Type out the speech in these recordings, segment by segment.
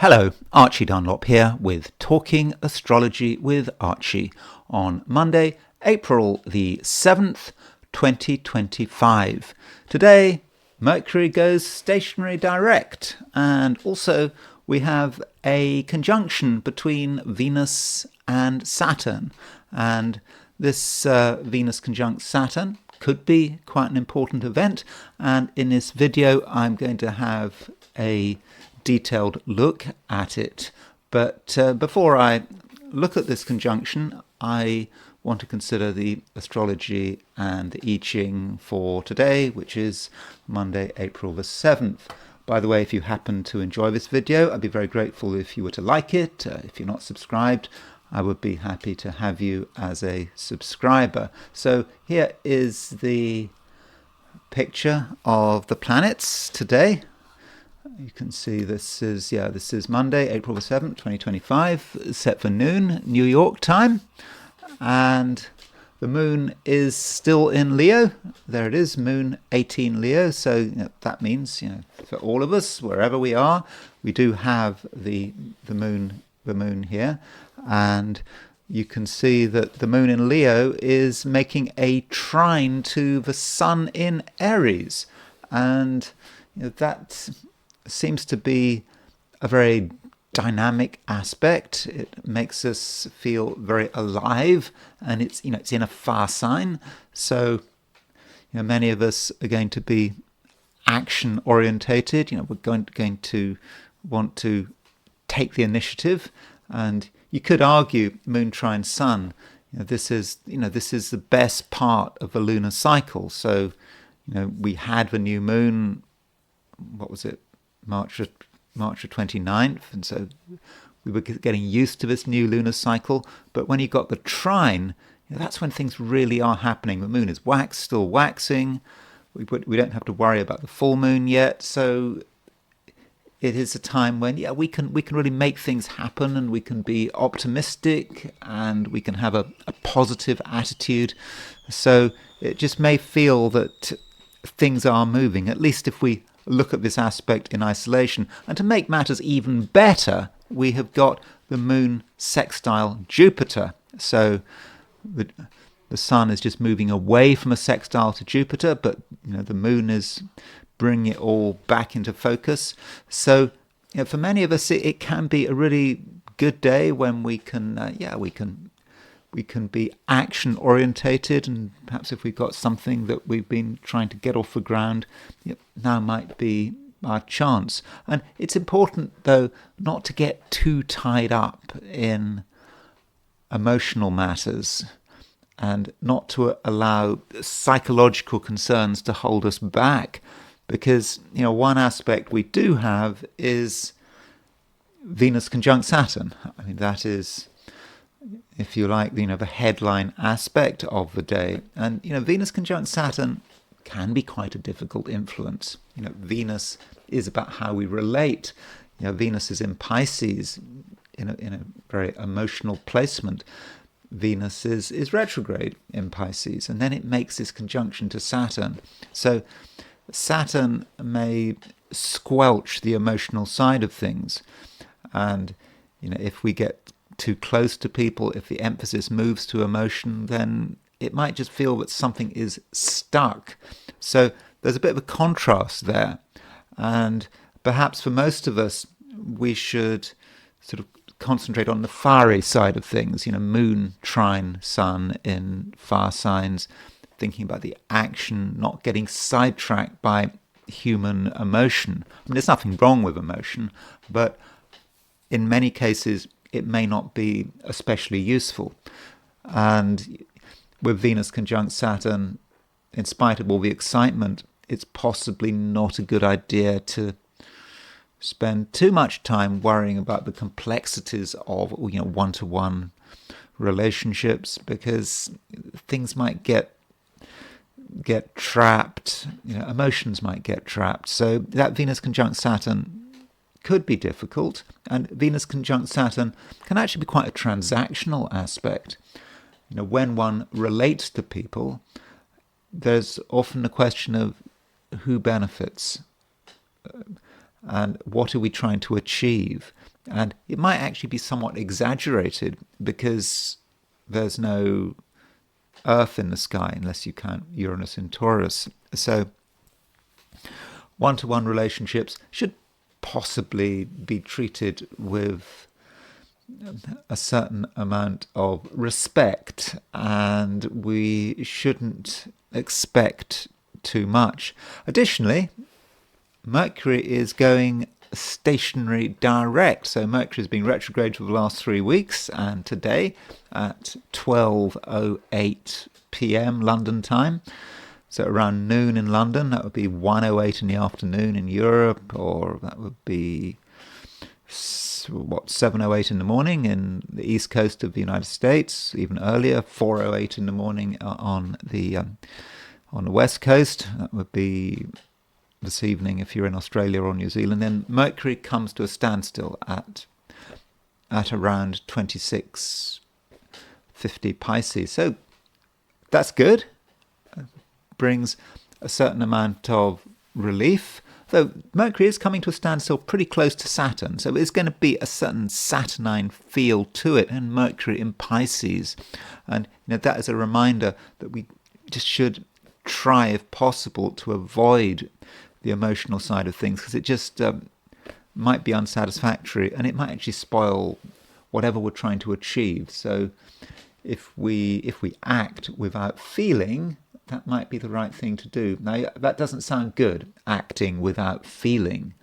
Hello, Archie Dunlop here with Talking Astrology with Archie on Monday, April the 7th, 2025. Today, Mercury goes stationary direct, and also we have a conjunction between Venus and Saturn. And this Venus conjunct Saturn could be quite an important event, and in this video I'm going to have a detailed look at it. But before I look at this conjunction, I want to consider the astrology and the I Ching for today, which is Monday, April the 7th. By the way, if you happen to enjoy this video, I'd be very grateful if you were to like it. If you're not subscribed, I would be happy to have you as a subscriber. So here is the picture of the planets today. You can see this is Monday, April the 7th, 2025, set for noon, New York time. And the moon is still in Leo. There it is, moon 18 Leo. So that means, for all of us, wherever we are, we do have the moon here. And you can see that the moon in Leo is making a trine to the sun in Aries. And that seems to be a very dynamic aspect. It makes us feel very alive, and it's in a fire sign. So many of us are going to be action orientated. We're going to want to take the initiative, and you could argue moon trine sun. This is the best part of the lunar cycle. So we had the new moon. What was it? March the 29th, and so we were getting used to this new lunar cycle. But when you got the trine, that's when things really are happening. The moon is still waxing. We don't have to worry about the full moon yet. So it is a time when we can really make things happen, and we can be optimistic, and we can have a positive attitude. So it just may feel that things are moving, at least if we look at this aspect in isolation. And to make matters even better, we have got the moon sextile Jupiter. So the sun is just moving away from a sextile to Jupiter, but the moon is bringing it all back into focus. So for many of us, it can be a really good day when we can we can be action orientated, and perhaps if we've got something that we've been trying to get off the ground, now might be our chance. And it's important, though, not to get too tied up in emotional matters, and not to allow psychological concerns to hold us back, because one aspect we do have is Venus conjunct Saturn. I mean, that is, if you like, the headline aspect of the day. And Venus conjunct Saturn can be quite a difficult influence. Venus is about how we relate. Venus is in Pisces, in a very emotional placement. Venus is retrograde in Pisces, and then it makes this conjunction to Saturn. So Saturn may squelch the emotional side of things, and if we get too close to people, if the emphasis moves to emotion, then it might just feel that something is stuck. So there's a bit of a contrast there, and perhaps for most of us we should sort of concentrate on the fiery side of things, moon trine sun in fire signs, thinking about the action, not getting sidetracked by human emotion. I mean, there's nothing wrong with emotion, but in many cases it may not be especially useful. And with Venus conjunct Saturn, in spite of all the excitement, it's possibly not a good idea to spend too much time worrying about the complexities of one-to-one relationships, because things might get trapped, emotions might get trapped. So that Venus conjunct Saturn could be difficult, and Venus conjunct Saturn can actually be quite a transactional aspect. When one relates to people, there's often a question of who benefits and what are we trying to achieve. And it might actually be somewhat exaggerated because there's no Earth in the sky unless you count Uranus in Taurus. So one-to-one relationships should possibly be treated with a certain amount of respect, and we shouldn't expect too much. Additionally, Mercury is going stationary direct. So Mercury has been retrograde for the last 3 weeks, and today at 12:08 p.m. London time, so around noon in London, that would be 1:08 in the afternoon in Europe, or that would be 7:08 in the morning in the east coast of the United States, even earlier, 4:08 in the morning on the west coast. That would be this evening if you're in Australia or New Zealand. Then Mercury comes to a standstill at around 26:50 Pisces. So that's good. Brings a certain amount of relief. Though Mercury is coming to a standstill pretty close to Saturn, so it's going to be a certain Saturnine feel to it, and Mercury in Pisces. And that is a reminder that we just should try, if possible, to avoid the emotional side of things, because it just might be unsatisfactory, and it might actually spoil whatever we're trying to achieve. So if we act without feeling, that might be the right thing to do. Now, that doesn't sound good, acting without feeling.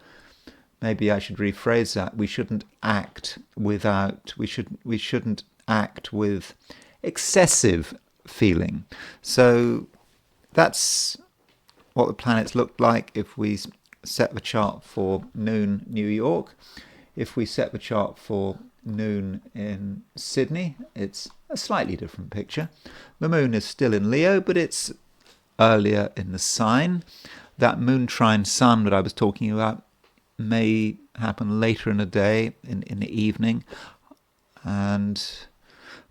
Maybe I should rephrase that. We shouldn't act we shouldn't act with excessive feeling. So that's what the planets look like if we set the chart for noon New York. If we set the chart for noon in Sydney, it's a slightly different picture. The moon is still in Leo, but it's earlier in the sign. That moon trine sun that I was talking about may happen later in the day, in the evening. And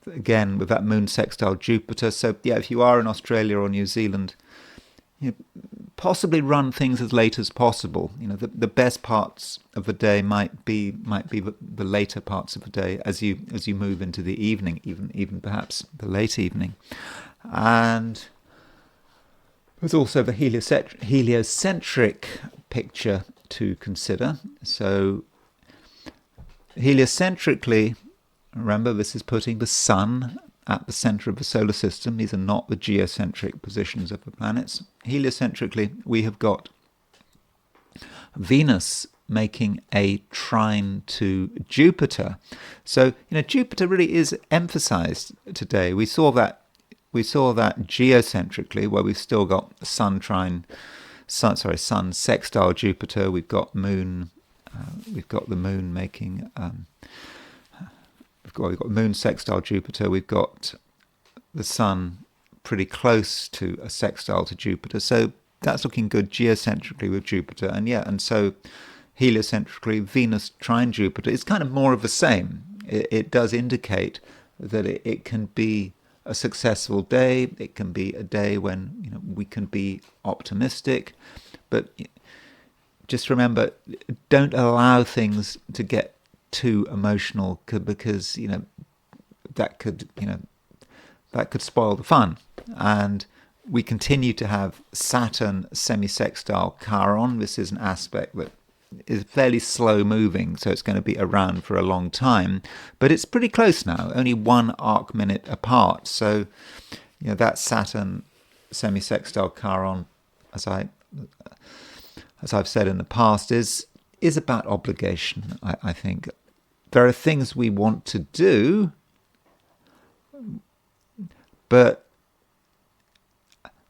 again, with that moon sextile Jupiter. So yeah, if you are in Australia or New Zealand, possibly run things as late as possible. The best parts of the day might be the later parts of the day as you move into the evening, even perhaps the late evening. And there's also the heliocentric picture to consider. So heliocentrically, remember, this is putting the sun at the center of the solar system. These are not the geocentric positions of the planets. Heliocentrically, we have got Venus making a trine to Jupiter. So, Jupiter really is emphasized today. We saw that geocentrically, where we've still got sun sextile Jupiter. We've got the moon making. We've got moon sextile Jupiter. We've got the sun pretty close to a sextile to Jupiter. So that's looking good geocentrically with Jupiter. And so heliocentrically, Venus trine Jupiter is kind of more of the same. It does indicate that it can be a successful day. It can be a day when we can be optimistic. But just remember, don't allow things to get too emotional, because that could spoil the fun. And we continue to have Saturn semi-sextile Chiron. This is an aspect that is fairly slow moving, so it's going to be around for a long time, but it's pretty close now, only 1 arc minute apart. So that Saturn semi-sextile Chiron, as I've said in the past, is about obligation. I think there are things we want to do, but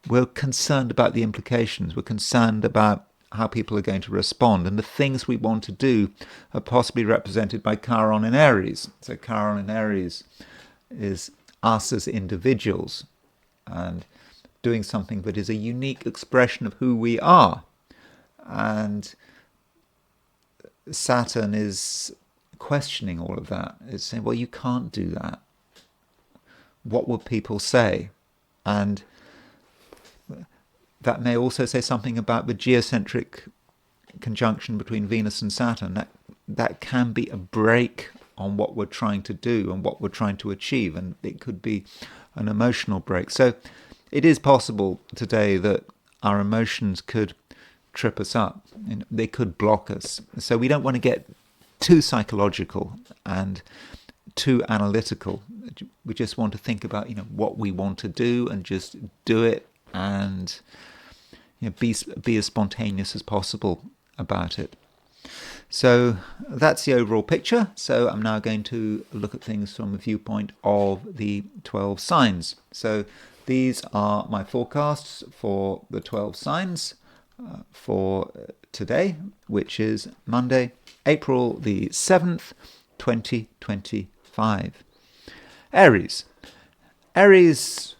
we're concerned about the implications. We're concerned about how people are going to respond, and the things we want to do are possibly represented by Chiron in Aries. So Chiron in Aries is us as individuals and doing something that is a unique expression of who we are. And Saturn is questioning all of that. It's saying, well, you can't do that. What will people say? And that may also say something about the geocentric conjunction between Venus and Saturn. That that can be a break on what we're trying to do and what we're trying to achieve, and it could be an emotional break. So it is possible today that our emotions could trip us up and they could block us. So we don't want to get too psychological and too analytical. We just want to think about, what we want to do and just do it, and be as spontaneous as possible about it. So that's the overall picture. So I'm now going to look at things from a viewpoint of the 12 signs. So these are my forecasts for the 12 signs for today, which is Monday, April the 7th, 2025. Aries. Aries,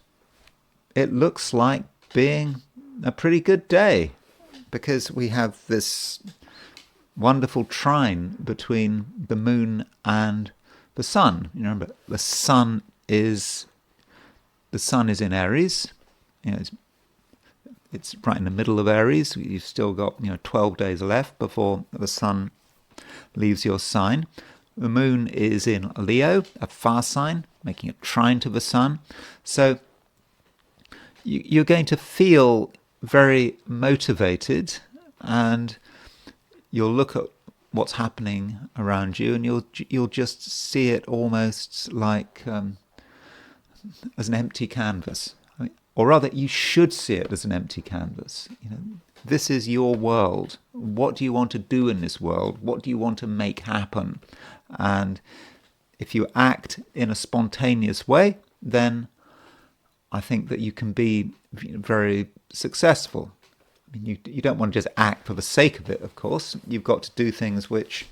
it looks like being a pretty good day because we have this wonderful trine between the moon and the sun. Remember, the sun is in Aries. It's right in the middle of Aries. You've still got 12 days left before the sun leaves your sign. The moon is in Leo, a fire sign, making a trine to the sun. So you're going to feel very motivated, and you'll look at what's happening around you, and you'll just see it almost like as an empty canvas. Or rather, you should see it as an empty canvas. This is your world. What do you want to do in this world? What do you want to make happen? And if you act in a spontaneous way, then I think that you can be very successful. You don't want to just act for the sake of it, of course. You've got to do things which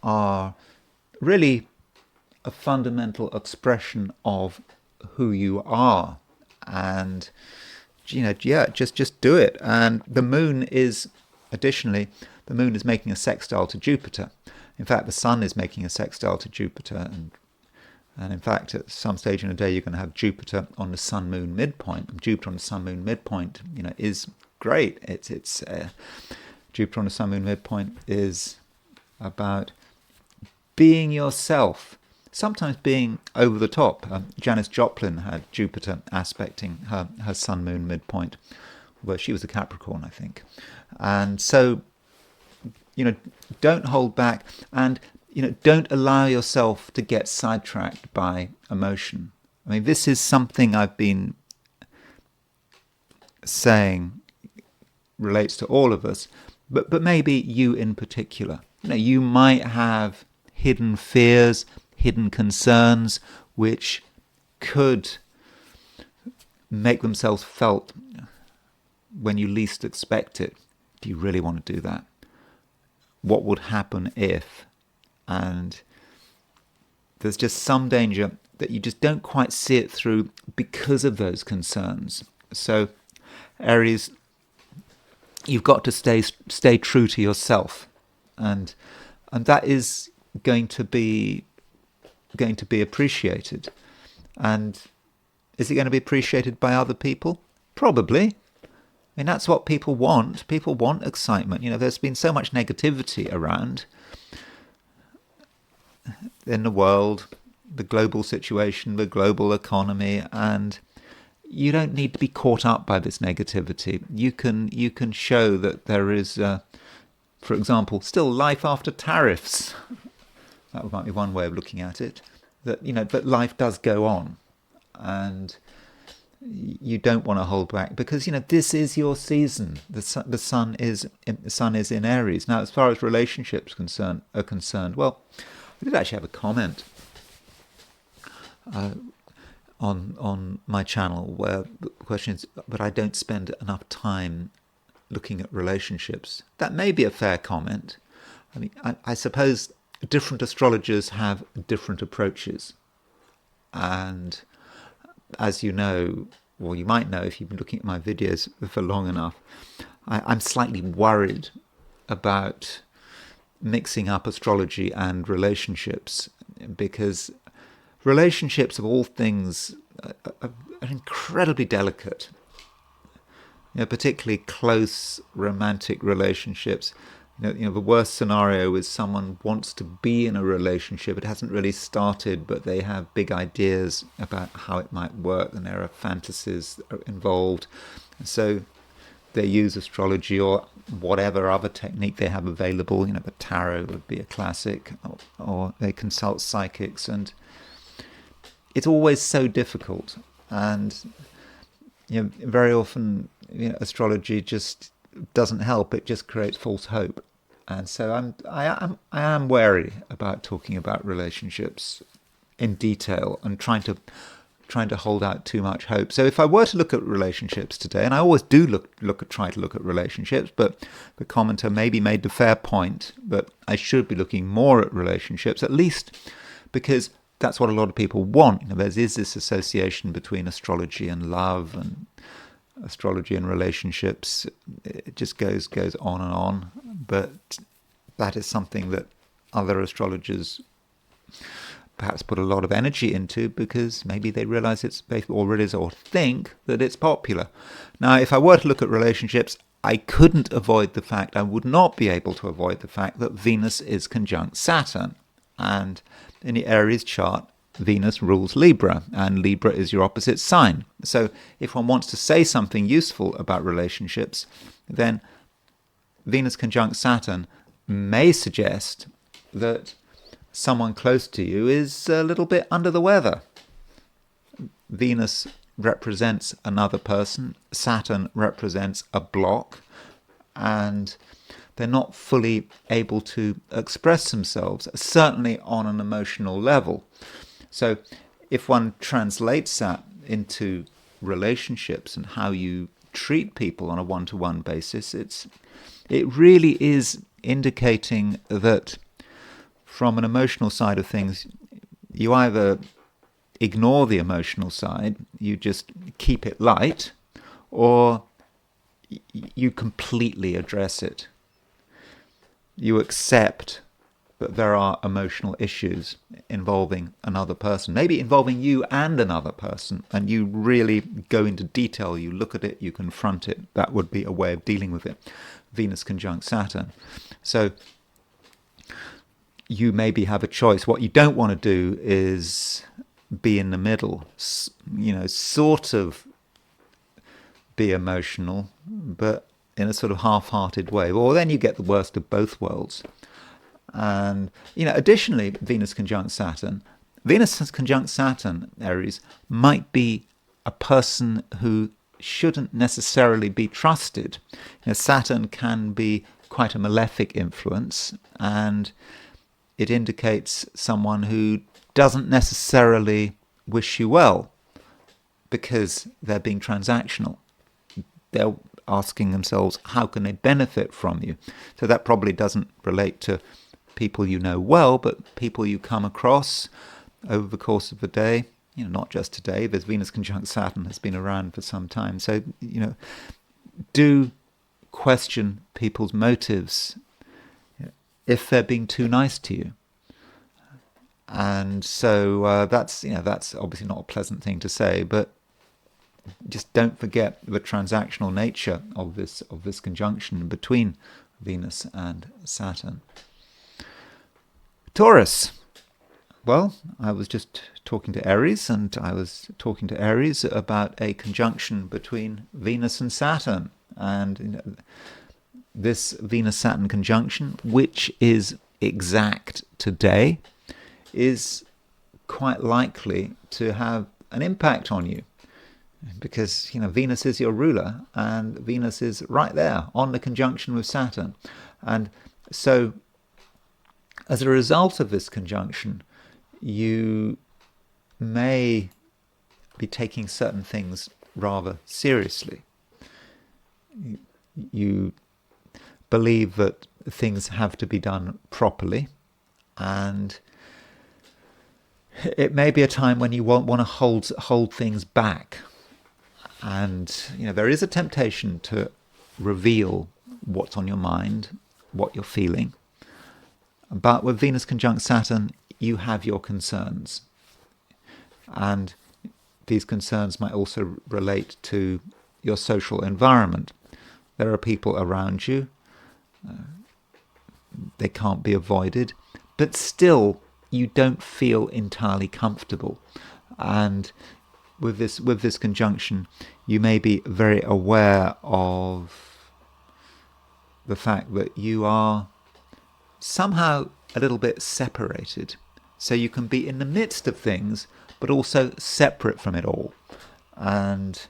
are really a fundamental expression of who you are. And, just do it. And the moon is making a sextile to Jupiter. In fact, the sun is making a sextile to Jupiter. And in fact, at some stage in the day, you're going to have Jupiter on the sun-moon midpoint. And Jupiter on the sun-moon midpoint, is great. It's Jupiter on the sun-moon midpoint is about being yourself, sometimes being over the top. Janis Joplin had Jupiter aspecting her sun-moon midpoint, where she was a Capricorn, I think. And so, don't hold back, and don't allow yourself to get sidetracked by emotion. This is something I've been saying relates to all of us, but maybe you in particular. You might have hidden fears, hidden concerns, which could make themselves felt when you least expect it. Do you really want to do that? What would happen if? And there's just some danger that you just don't quite see it through because of those concerns. So, Aries, you've got to stay true to yourself, and that is going to be appreciated. And is it going to be appreciated by other people? Probably. That's what people want. People want excitement. There's been so much negativity around in the world, the global situation, the global economy, and you don't need to be caught up by this negativity. You can show that there is, for example, still life after tariffs. That might be one way of looking at it. That life does go on, and you don't want to hold back because this is your season. The sun is in Aries. Now, as far as relationships are concerned, well, I did actually have a comment on my channel where the question is, but I don't spend enough time looking at relationships. That may be a fair comment. I suppose different astrologers have different approaches. And as you know, or you might know if you've been looking at my videos for long enough, I'm slightly worried about mixing up astrology and relationships, because relationships of all things are incredibly delicate. Particularly close romantic relationships. The worst scenario is someone wants to be in a relationship. It hasn't really started, but they have big ideas about how it might work, and there are fantasies involved. So they use astrology or whatever other technique they have available. The tarot would be a classic, or they consult psychics, and it's always so difficult. And very often, astrology just doesn't help. It just creates false hope. And so I am wary about talking about relationships in detail and trying to hold out too much hope. So if I were to look at relationships today, and I always do try to look at relationships, but the commenter maybe made the fair point that I should be looking more at relationships, at least because that's what a lot of people want. There is this association between astrology and love, and astrology and relationships. It just goes on and on. But that is something that other astrologers perhaps put a lot of energy into, because maybe they realize it's or think that it's popular. Now, if I were to look at relationships, I would not be able to avoid the fact that Venus is conjunct Saturn. And in the Aries chart, Venus rules Libra, and Libra is your opposite sign. So if one wants to say something useful about relationships, then Venus conjunct Saturn may suggest that someone close to you is a little bit under the weather. Venus represents another person, Saturn represents a block, and they're not fully able to express themselves, certainly on an emotional level. So if one translates that into relationships and how you treat people on a one-to-one basis, it really is indicating that from an emotional side of things, you either ignore the emotional side, you just keep it light, or you completely address it. You accept that there are emotional issues involving another person, maybe involving you and another person, and you really go into detail, you look at it, you confront it. That would be a way of dealing with it. Venus conjunct Saturn. So you maybe have a choice. What you don't want to do is be in the middle, sort of be emotional, but in a sort of half-hearted way. Well, then you get the worst of both worlds. And, additionally, Venus conjunct Saturn, Aries, might be a person who shouldn't necessarily be trusted. Saturn can be quite a malefic influence, and it indicates someone who doesn't necessarily wish you well because they're being transactional. They're asking themselves, how can they benefit from you? So that probably doesn't relate to people you know well, but people you come across over the course of the day. Not just today. There's Venus conjunct Saturn has been around for some time. So, do question people's motives if they're being too nice to you. And so that's obviously not a pleasant thing to say, but just don't forget the transactional nature of this conjunction between Venus and Saturn. Taurus. Well, I was just talking to Aries, and I was talking to Aries about a conjunction between Venus and Saturn. And this Venus-Saturn conjunction, which is exact today, is quite likely to have an impact on you. Because, Venus is your ruler, and Venus is right there on the conjunction with Saturn. And so, as a result of this conjunction, you may be taking certain things rather seriously. You believe that things have to be done properly, and it may be a time when you won't want to hold things back. And, there is a temptation to reveal what's on your mind, what you're feeling. But with Venus conjunct Saturn, you have your concerns. And these concerns might also relate to your social environment. There are people around you they can't be avoided, but still you don't feel entirely comfortable. And with this conjunction, you may be very aware of the fact that you are somehow a little bit separated. So you can be in the midst of things, but also separate from it all. And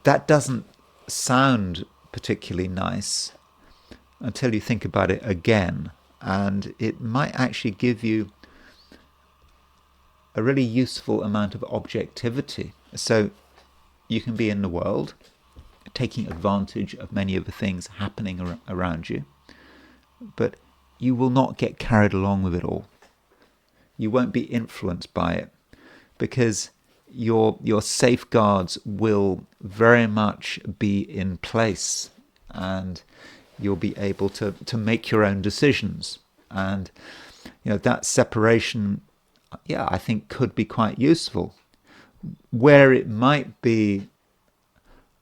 that doesn't sound particularly nice until you think about it again. And it might actually give you a really useful amount of objectivity. So you can be in the world, taking advantage of many of the things happening around you, but you will not get carried along with it all. You won't be influenced by it, because your safeguards will very much be in place, and you'll be able to make your own decisions. And that separation, I think, could be quite useful. Where it might be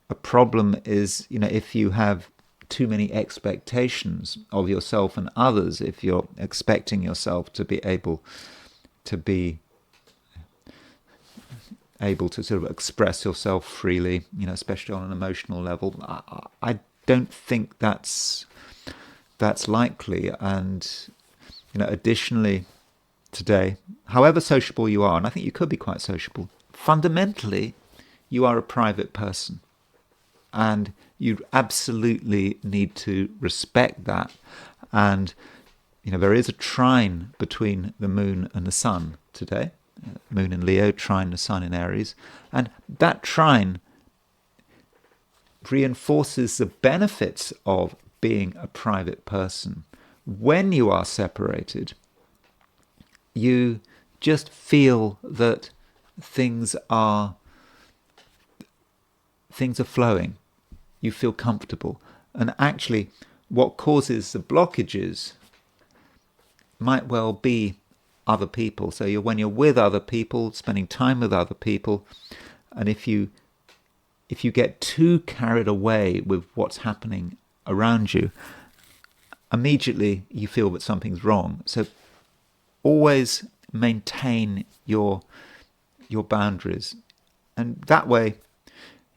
a problem is, if you have too many expectations of yourself and others, if you're expecting yourself to be able to sort of express yourself freely, especially on an emotional level. I don't think that's likely. And additionally, today, however sociable you are, and I think you could be quite sociable, fundamentally you are a private person, and you absolutely need to respect that. And there is a trine between the moon and the sun today. Moon in Leo, trine the sun in Aries. And that trine reinforces the benefits of being a private person. When you are separated, you just feel that things are flowing. You feel comfortable. And actually, what causes the blockages might well be other people. So when you're with other people, spending time with other people, and if you get too carried away with what's happening around you, immediately you feel that something's wrong. So always maintain your boundaries, and that way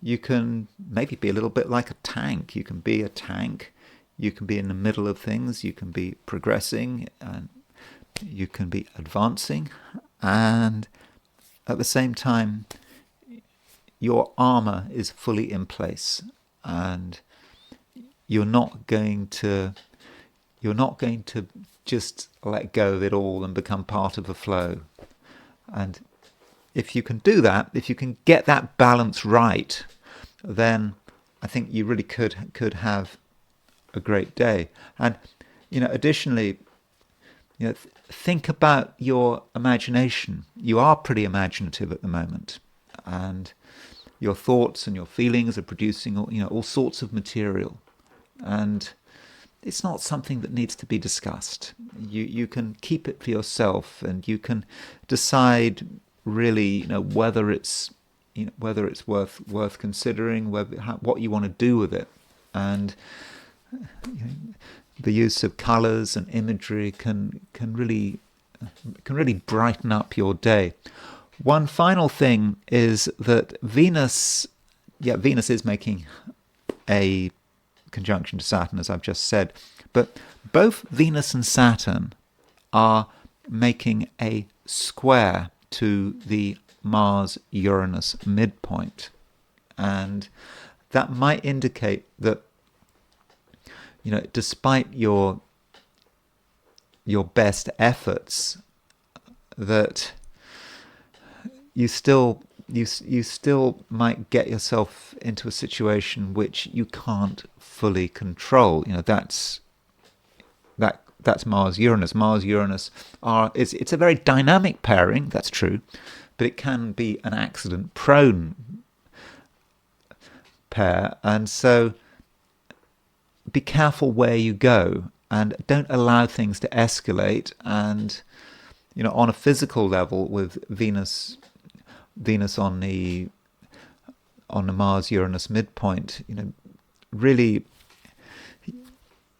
you can maybe be a little bit like a tank. You can be a tank. You can be in the middle of things. You can be progressing, and you can be advancing, and at the same time your armor is fully in place, and you're not going to just let go of it all and become part of the flow. And if you can do that, if you can get that balance right, then I think you really could have a great day. And additionally, think about your imagination. You are pretty imaginative at the moment, and your thoughts and your feelings are producing all sorts of material, and it's not something that needs to be discussed. You can keep it for yourself, and you can decide really whether it's worth considering, what you want to do with it. And the use of colors and imagery can really brighten up your day. One final thing is that Venus is making a conjunction to Saturn, as I've just said, but both Venus and Saturn are making a square to the Mars-Uranus midpoint, and that might indicate that despite your best efforts, that you still might get yourself into a situation which you can't fully control. That's Mars-Uranus. Mars-Uranus it's a very dynamic pairing, that's true, but it can be an accident-prone pair, and so be careful where you go, and don't allow things to escalate. And on a physical level, with Venus on the Mars-Uranus midpoint, really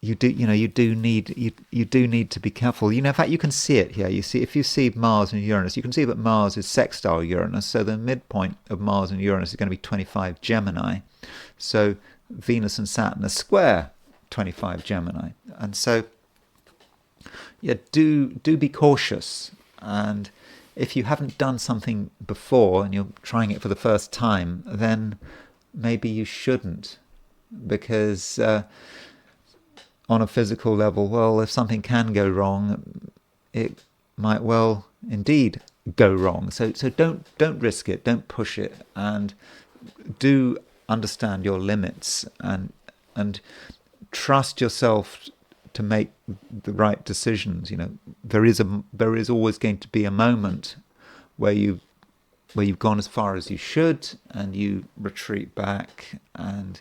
you do need to be careful. In fact, you can see it here. You see, if you see Mars and Uranus, you can see that Mars is sextile Uranus. So the midpoint of Mars and Uranus is going to be 25 Gemini. So Venus and Saturn are square 25 Gemini. And so, yeah, do be cautious. And if you haven't done something before and you're trying it for the first time, then maybe you shouldn't, because on a physical level, well, if something can go wrong, it might well indeed go wrong. So don't risk it, don't push it, and do understand your limits and trust yourself to make the right decisions. There is always going to be a moment where you've gone as far as you should, and you retreat back, and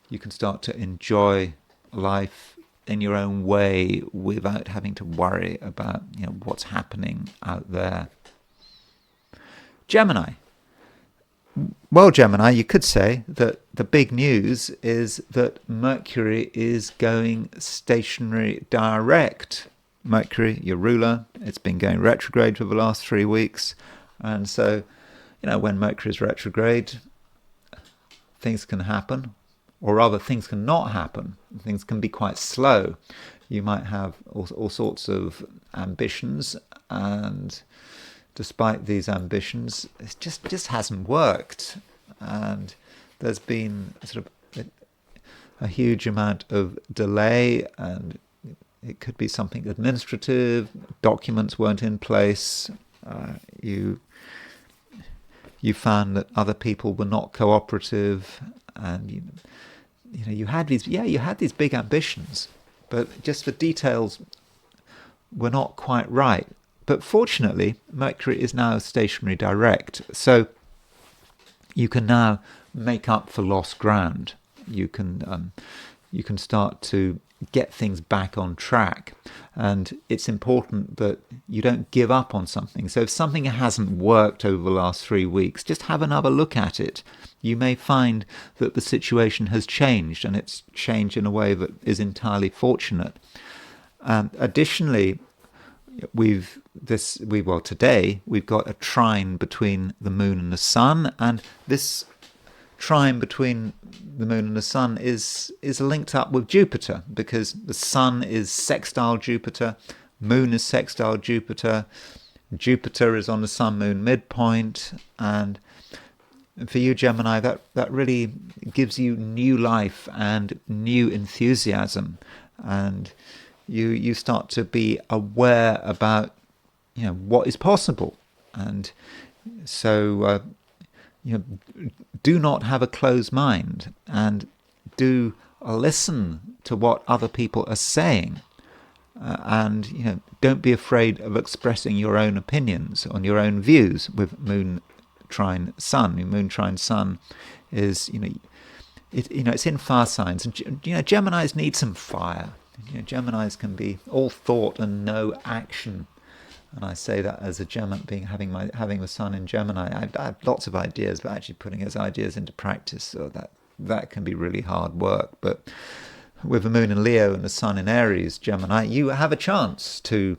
you can start to enjoy life in your own way without having to worry about what's happening out there. Gemini. Well, Gemini, you could say that the big news is that Mercury is going stationary direct. Mercury, your ruler, it's been going retrograde for the last 3 weeks. And so, when Mercury is retrograde, things can happen, or rather things can not happen. Things can be quite slow. You might have all sorts of ambitions, and despite these ambitions, it just hasn't worked. And there's been sort of a huge amount of delay, and it could be something administrative. Documents weren't in place. You found that other people were not cooperative, and you had these big ambitions, but just the details were not quite right. But fortunately, Mercury is now stationary direct, so you can now make up for lost ground. You can start to get things back on track, and it's important that you don't give up on something. So if something hasn't worked over the last 3 weeks, just have another look at it. You may find that the situation has changed, and it's changed in a way that is entirely fortunate. Additionally, today we've got a trine between the moon and the sun, and this trine between the moon and the sun is linked up with Jupiter, because the sun is sextile Jupiter, moon is sextile Jupiter, Jupiter is on the sun-moon midpoint, and for you, Gemini, that really gives you new life and new enthusiasm, and you start to be aware about what is possible. And so do not have a closed mind, and do listen to what other people are saying, and don't be afraid of expressing your own opinions on your own views with moon trine sun. Moon trine sun is it's in fire signs, and Geminis need some fire. Geminis can be all thought and no action, and I say that as a Gemini, having the sun in Gemini. I have lots of ideas, but actually putting those ideas into practice, so that can be really hard work. But with the moon in Leo and the sun in Aries, Gemini, you have a chance to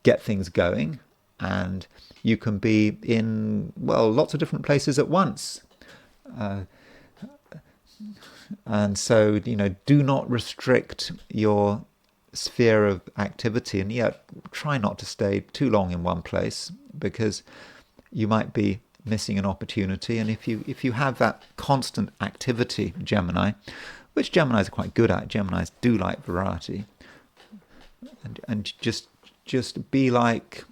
get things going, and you can be in lots of different places at once. And so, do not restrict your sphere of activity, and yet try not to stay too long in one place, because you might be missing an opportunity. And if you have that constant activity, Gemini, which Geminis are quite good at, Geminis do like variety, and just be like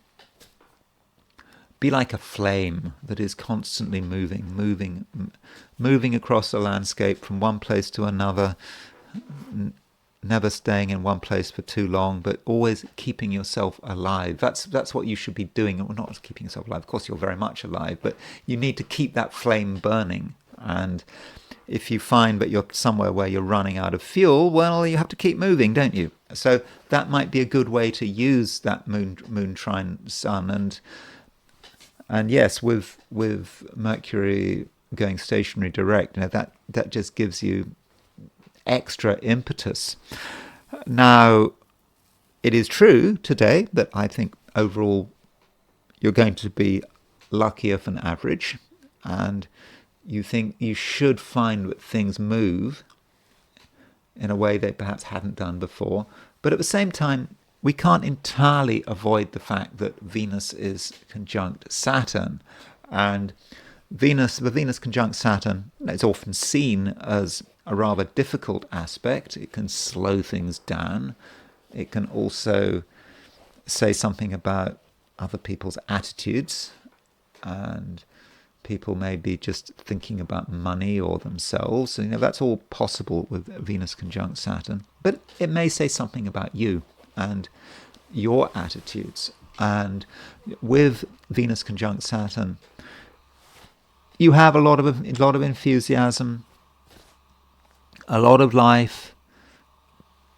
a flame that is constantly moving across the landscape from one place to another, never staying in one place for too long, but always keeping yourself alive. That's what you should be doing. Well, not keeping yourself alive, of course you're very much alive, but you need to keep that flame burning. And if you find that you're somewhere where you're running out of fuel, well, you have to keep moving, don't you? So that might be a good way to use that moon trine sun. And yes, with Mercury going stationary direct, that just gives you extra impetus. Now, it is true today that I think overall you're going to be luckier than average, and you think you should find that things move in a way they perhaps hadn't done before. But at the same time, we can't entirely avoid the fact that Venus is conjunct Saturn. And the Venus conjunct Saturn is often seen as a rather difficult aspect. It can slow things down. It can also say something about other people's attitudes, and people may be just thinking about money or themselves. So, that's all possible with Venus conjunct Saturn. But it may say something about you and your attitudes. And with Venus conjunct Saturn, you have a lot of enthusiasm, a lot of life,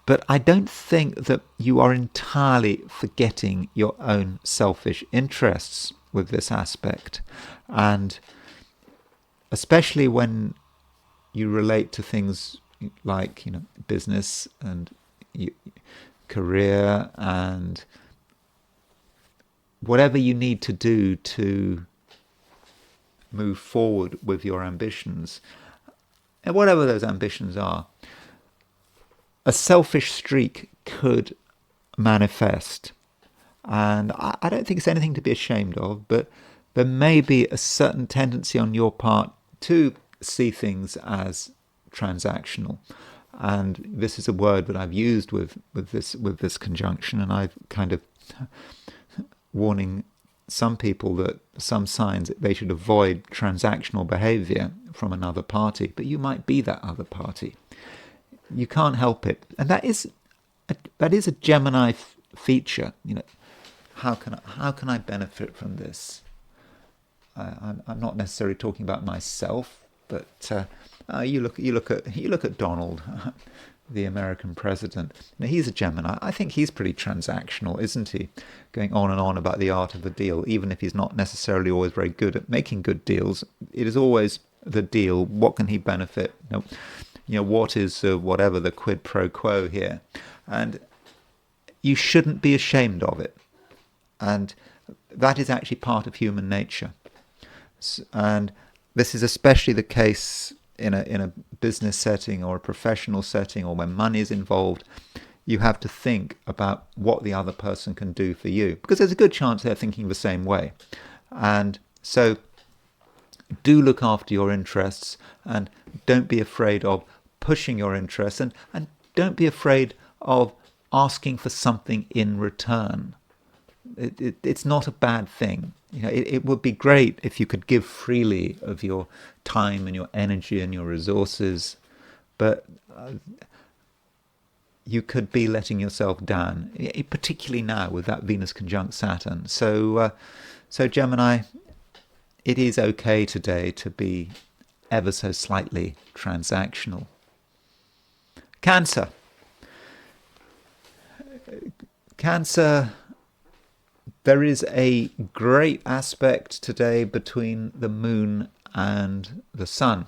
but I don't think that you are entirely forgetting your own selfish interests with this aspect. And especially when you relate to things like, business and career and whatever you need to do to move forward with your ambitions, and whatever those ambitions are, a selfish streak could manifest. And I don't think it's anything to be ashamed of, but there may be a certain tendency on your part to see things as transactional. And this is a word that I've used with this conjunction, and I've kind of warning some people that some signs that they should avoid transactional behavior from another party, but you might be that other party. You can't help it, and that is a Gemini feature. How can I benefit from this? I'm not necessarily talking about myself, but you look at Donald, the American president. He's a Gemini. I think he's pretty transactional, isn't he? Going on and on about the art of the deal, even if he's not necessarily always very good at making good deals. It is always the deal. What can he benefit? What is whatever the quid pro quo here? And you shouldn't be ashamed of it. And that is actually part of human nature. And this is especially the case in a business setting or a professional setting, or when money is involved. You have to think about what the other person can do for you, because there's a good chance they're thinking the same way. And so do look after your interests, and don't be afraid of pushing your interests, and don't be afraid of asking for something in return. It's not a bad thing. It would be great if you could give freely of your time and your energy and your resources, but you could be letting yourself down, particularly now with that Venus conjunct Saturn. So Gemini, it is okay today to be ever so slightly transactional. Cancer, there is a great aspect today between the moon and the sun.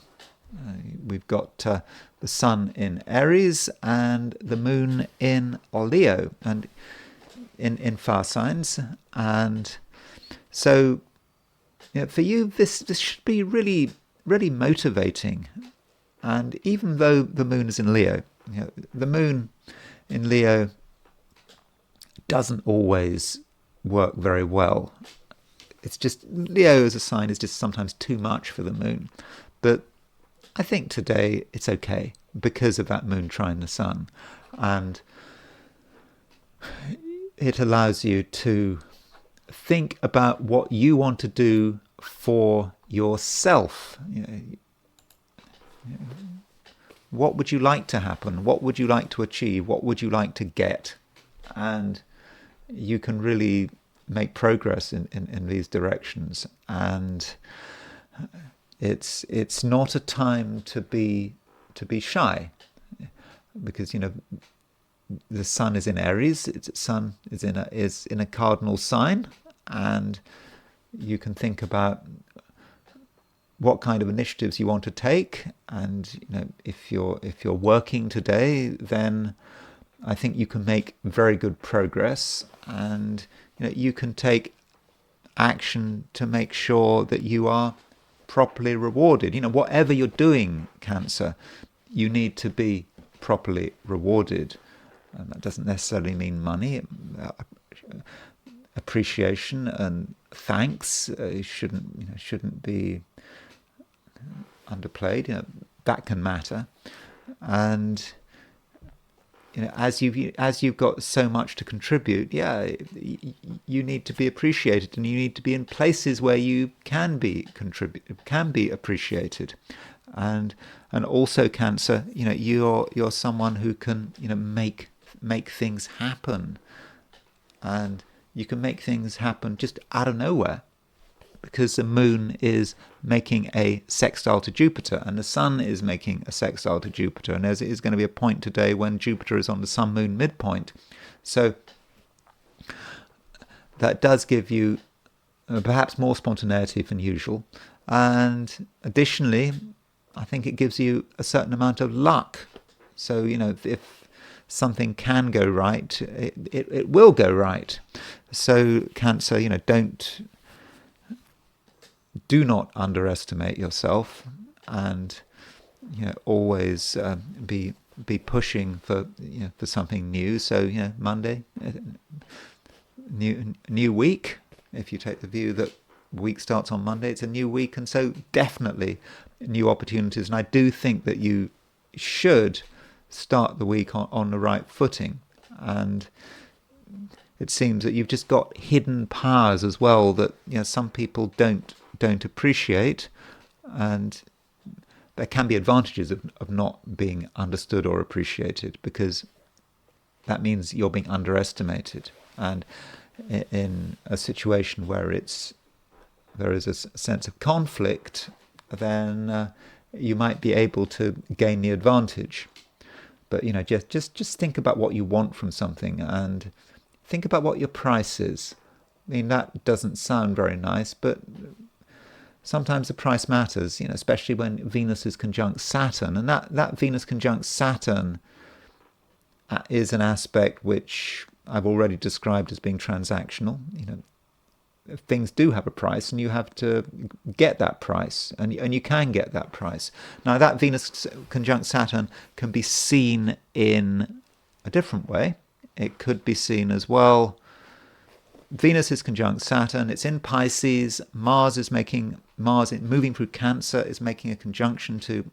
We've got the sun in Aries and the moon in Leo, and in fire signs. And so for you, this should be really, really motivating. And even though the moon is in Leo, the moon in Leo doesn't always work very well. It's just, Leo as a sign is just sometimes too much for the moon. But I think today it's okay because of that moon trine the sun. And it allows you to think about what you want to do for yourself. What would you like to happen? What would you like to achieve? What would you like to get? And you can really make progress in these directions. And it's not a time to be shy, because the sun is in Aries. Sun is in a cardinal sign, and you can think about what kind of initiatives you want to take. And if you're working today, then I think you can make very good progress, and you can take action to make sure that you are properly rewarded. Whatever you're doing, Cancer, you need to be properly rewarded. And that doesn't necessarily mean money. Appreciation and thanks shouldn't be underplayed. That can matter. And as you've got so much to contribute, you need to be appreciated, and you need to be in places where you can be appreciated, and also, Cancer, you're someone who can make things happen, and you can make things happen just out of nowhere, because the moon is making a sextile to Jupiter, and the sun is making a sextile to Jupiter, and there is going to be a point today when Jupiter is on the sun-moon midpoint. So that does give you perhaps more spontaneity than usual, and additionally, I think it gives you a certain amount of luck. So, if something can go right, it will go right. So, Cancer, do not underestimate yourself, and always be pushing for something new. So Monday, new week. If you take the view that week starts on Monday, it's a new week, and so definitely new opportunities. And I do think that you should start the week on the right footing, and it seems that you've just got hidden powers as well that some people don't appreciate, and there can be advantages of not being understood or appreciated, because that means you're being underestimated. And in a situation where there is a sense of conflict, then you might be able to gain the advantage. But just think about what you want from something, and think about what your price is. I mean, that doesn't sound very nice, but sometimes the price matters, especially when Venus is conjunct Saturn. And that Venus conjunct Saturn is an aspect which I've already described as being transactional. Things do have a price, and you have to get that price, and you can get that price. Now, that Venus conjunct Saturn can be seen in a different way. It could be seen as, well, Venus is conjunct Saturn, it's in Pisces, Mars moving through Cancer is making a conjunction to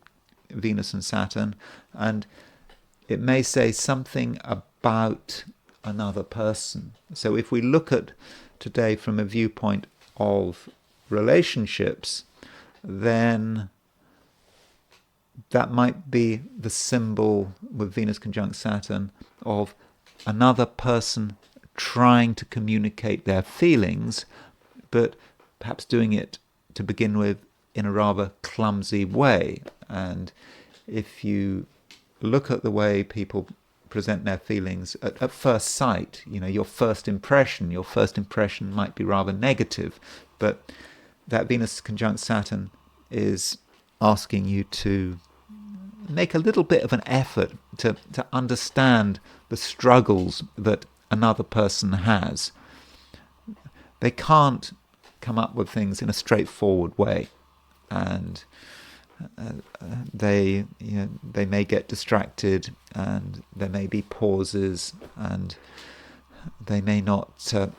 Venus and Saturn, and it may say something about another person. So if we look at today from a viewpoint of relationships, then that might be the symbol with Venus conjunct Saturn of another person trying to communicate their feelings, but perhaps doing it to begin with in a rather clumsy way. And if you look at the way people present their feelings at first sight, your first impression might be rather negative, but that Venus conjunct Saturn is asking you to make a little bit of an effort to understand the struggles that another person has. They can't come up with things in a straightforward way, and they may get distracted, and there may be pauses, and they may not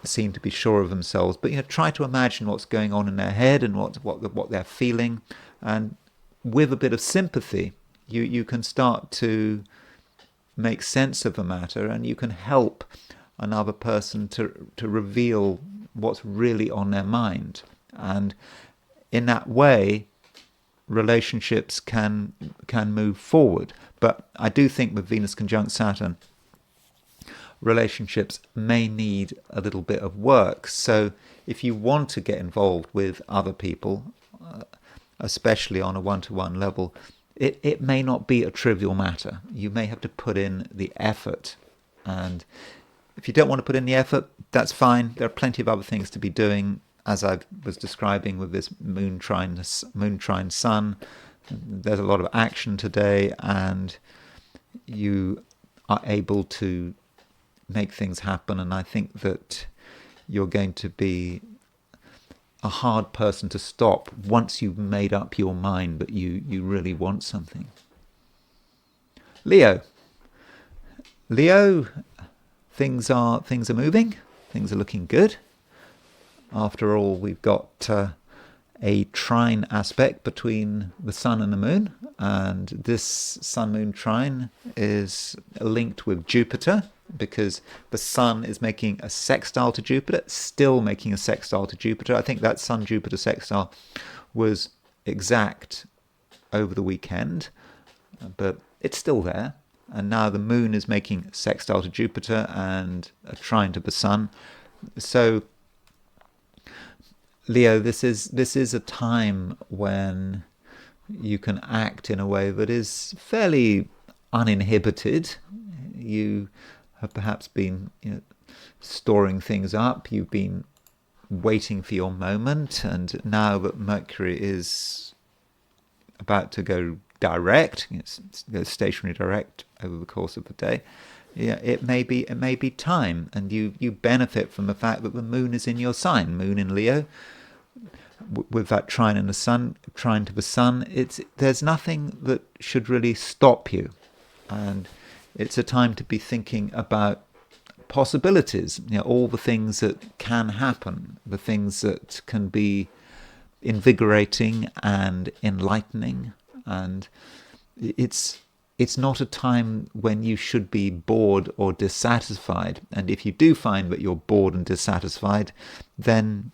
seem to be sure of themselves. But try to imagine what's going on in their head and what they're feeling, and with a bit of sympathy, you can start to make sense of the matter, and you can help another person to reveal what's really on their mind. And in that way, relationships can move forward. But I do think with Venus conjunct Saturn, relationships may need a little bit of work. So if you want to get involved with other people, especially on a one-to-one level, it may not be a trivial matter. You may have to put in the effort. And if you don't want to put in the effort, that's fine. There are plenty of other things to be doing, as I was describing with this moon trine sun. There's a lot of action today, and you are able to make things happen, and I think that you're going to be a hard person to stop once you've made up your mind that you really want something. Leo, things are moving, things are looking good. After all, we've got a trine aspect between the sun and the moon, and this sun-moon trine is linked with Jupiter because the sun is making a sextile to Jupiter, still making a sextile to Jupiter. I think that Sun-Jupiter sextile was exact over the weekend, but it's still there. And now the moon is making a sextile to Jupiter and a trine to the sun. So Leo, this is a time when you can act in a way that is fairly uninhibited. You have perhaps been storing things up. You've been waiting for your moment, and now that Mercury is about to go direct, it goes stationary direct over the course of the day. Yeah, it may be time, and you benefit from the fact that the moon is in your sign, moon in Leo. With that trine in the sun, trine to the sun, there's nothing that should really stop you, and it's a time to be thinking about possibilities. All the things that can happen, the things that can be invigorating and enlightening, and it's not a time when you should be bored or dissatisfied. And if you do find that you're bored and dissatisfied, then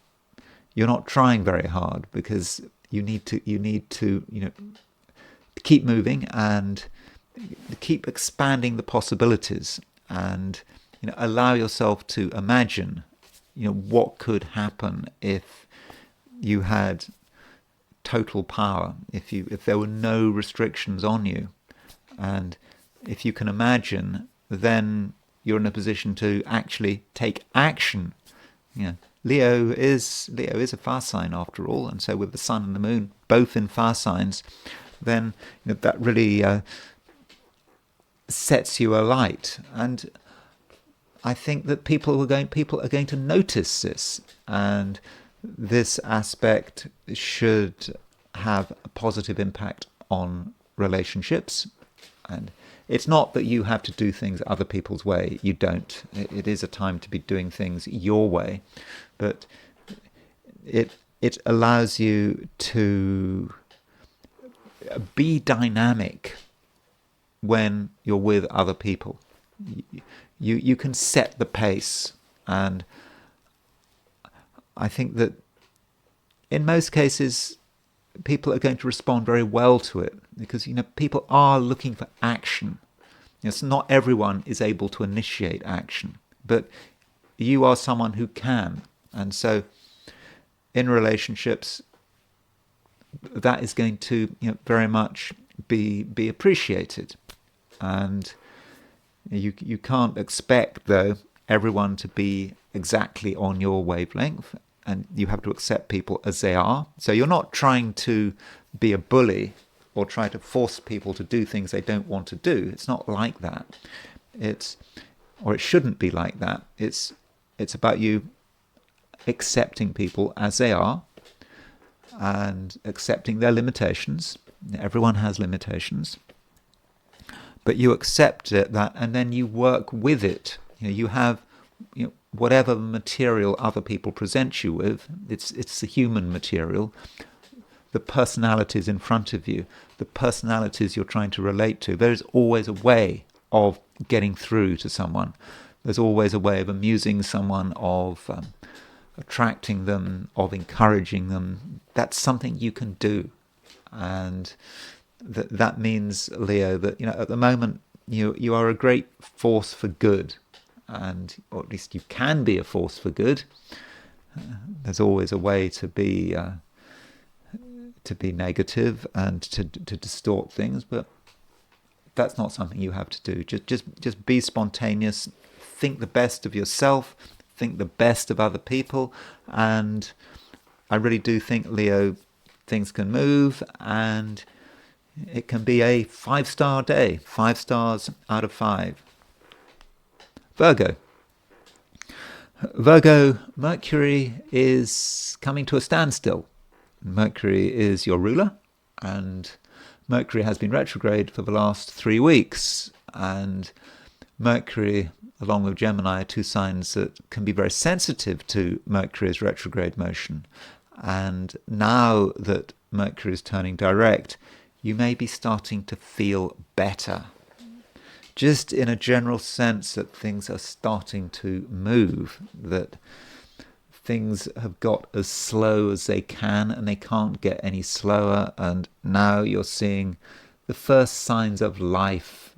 you're not trying very hard, because you need to keep moving and keep expanding the possibilities, and allow yourself to imagine what could happen if you had total power, if there were no restrictions on you. And if you can imagine, then you're in a position to actually take action. Leo is a fire sign after all, and so with the sun and the moon both in fire signs, then that really sets you alight. And I think that people are going to notice this, and this aspect should have a positive impact on relationships. And it's not that you have to do things other people's way. You don't. It is a time to be doing things your way, but it allows you to be dynamic when you're with other people. You can set the pace, and I think that in most cases people are going to respond very well to it, because people are looking for action. So not everyone is able to initiate action, but you are someone who can. And so in relationships, that is going to very much be appreciated. And you can't expect, though, everyone to be exactly on your wavelength, and you have to accept people as they are. So you're not trying to be a bully or try to force people to do things they don't want to do. It's not like that. It shouldn't be like that. It's about you accepting people as they are and accepting their limitations. Everyone has limitations, but you accept that, and then you work with it. You have whatever material other people present you with. It's the human material, the personalities in front of you, the personalities you're trying to relate to. There's always a way of getting through to someone. There's always a way of amusing someone, of attracting them, of encouraging them. That's something you can do. And that means, Leo, that at the moment you are a great force for good, or at least you can be a force for good. There's always a way to be negative and to distort things, but that's not something you have to do. Just be spontaneous. Think the best of yourself. Think the best of other people. And I really do think, Leo, things can move, and it can be a 5-star day, 5 stars out of 5. Virgo. Virgo, Mercury is coming to a standstill. Mercury is your ruler, and Mercury has been retrograde for the last 3 weeks. And Mercury, along with Gemini, are two signs that can be very sensitive to Mercury's retrograde motion. And now that Mercury is turning direct, you may be starting to feel better. Just in a general sense that things are starting to move, that things have got as slow as they can and they can't get any slower, and now you're seeing the first signs of life.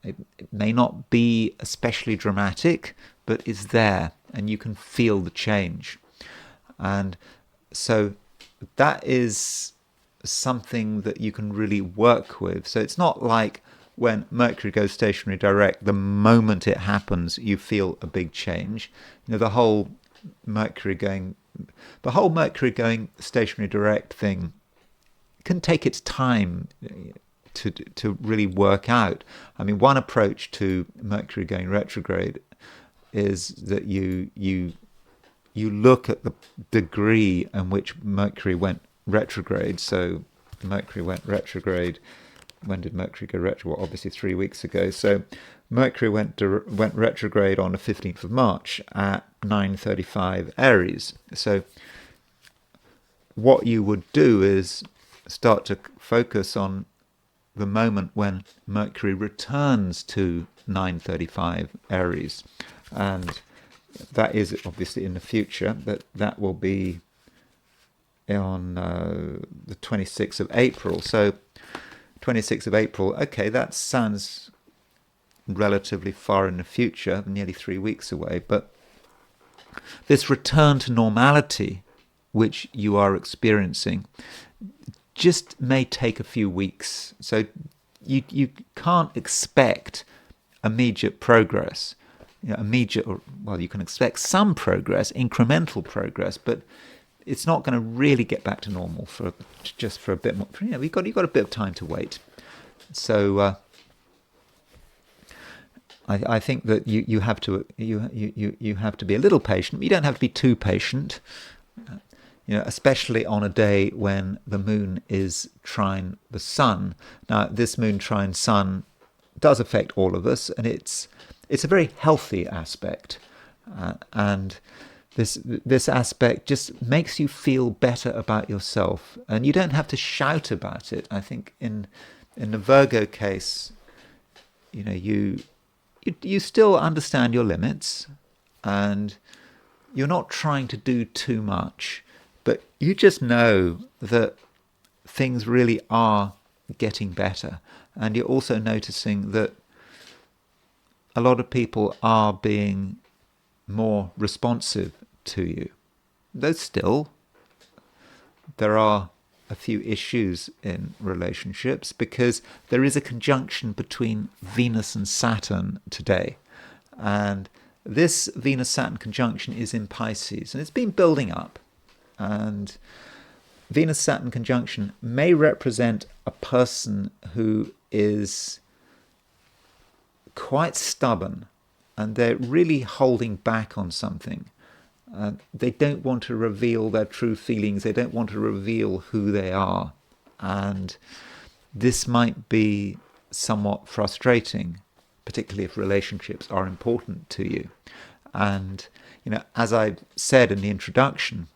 It may not be especially dramatic, but it's there and you can feel the change. And so that is something that you can really work with. So it's not like when Mercury goes stationary direct, the moment it happens, you feel a big change. The whole Mercury going stationary direct thing can take its time to really work out. I mean, one approach to Mercury going retrograde is that you look at the degree in which Mercury went retrograde. So Mercury went retrograde. When did Mercury go retrograde? Well, obviously 3 weeks ago. So Mercury went retrograde on the 15th of March at 9:35 Aries. So what you would do is start to focus on the moment when Mercury returns to 9:35 Aries. And that is obviously in the future, but that will be on the 26th of April. So 26th of April, okay, that sounds relatively far in the future, nearly 3 weeks away, but this return to normality which you are experiencing just may take a few weeks. So you can't expect immediate progress. You can expect some progress, incremental progress, but it's not going to really get back to normal for a bit more. You've got a bit of time to wait. So I think that you have to be a little patient. You don't have to be too patient. Especially on a day when the moon is trine the sun. Now, this moon trine sun does affect all of us, and it's a very healthy aspect, and this aspect just makes you feel better about yourself, and you don't have to shout about it. I think in the Virgo case, you still understand your limits, and you're not trying to do too much. But you just know that things really are getting better. And you're also noticing that a lot of people are being more responsive to you. Though still, there are a few issues in relationships because there is a conjunction between Venus and Saturn today. And this Venus-Saturn conjunction is in Pisces, and it's been building up. And Venus-Saturn conjunction may represent a person who is quite stubborn and they're really holding back on something. They don't want to reveal their true feelings. They don't want to reveal who they are. And this might be somewhat frustrating, particularly if relationships are important to you. And, as I said in the introduction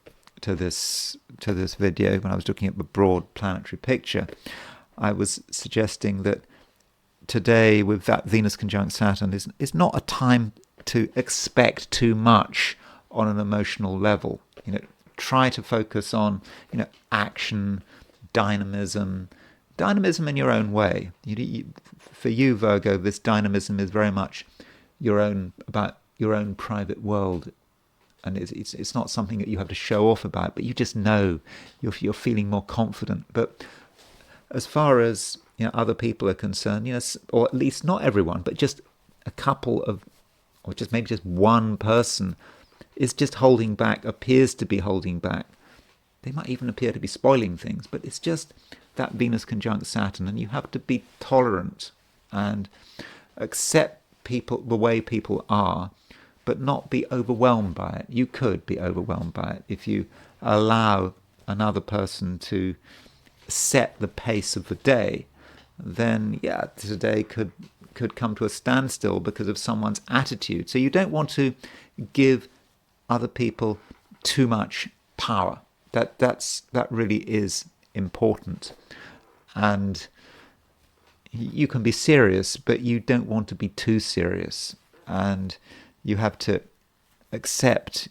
to this video, when I was looking at the broad planetary picture, I was suggesting that today, with that Venus conjunct Saturn, is not a time to expect too much on an emotional level. Try to focus on action, dynamism in your own way. For you, Virgo, this dynamism is very much about your own private world. And it's not something that you have to show off about, but you just know you're feeling more confident. But as far as other people are concerned, or at least not everyone, but just a couple of, or just maybe just one person is just holding back, appears to be holding back. They might even appear to be spoiling things, but it's just that Venus conjunct Saturn, and you have to be tolerant and accept the way people are, but not be overwhelmed by it. You could be overwhelmed by it if you allow another person to set the pace of the day. Then today could come to a standstill because of someone's attitude. So you don't want to give other people too much power. That really is important. And you can be serious, but you don't want to be too serious. And you have to accept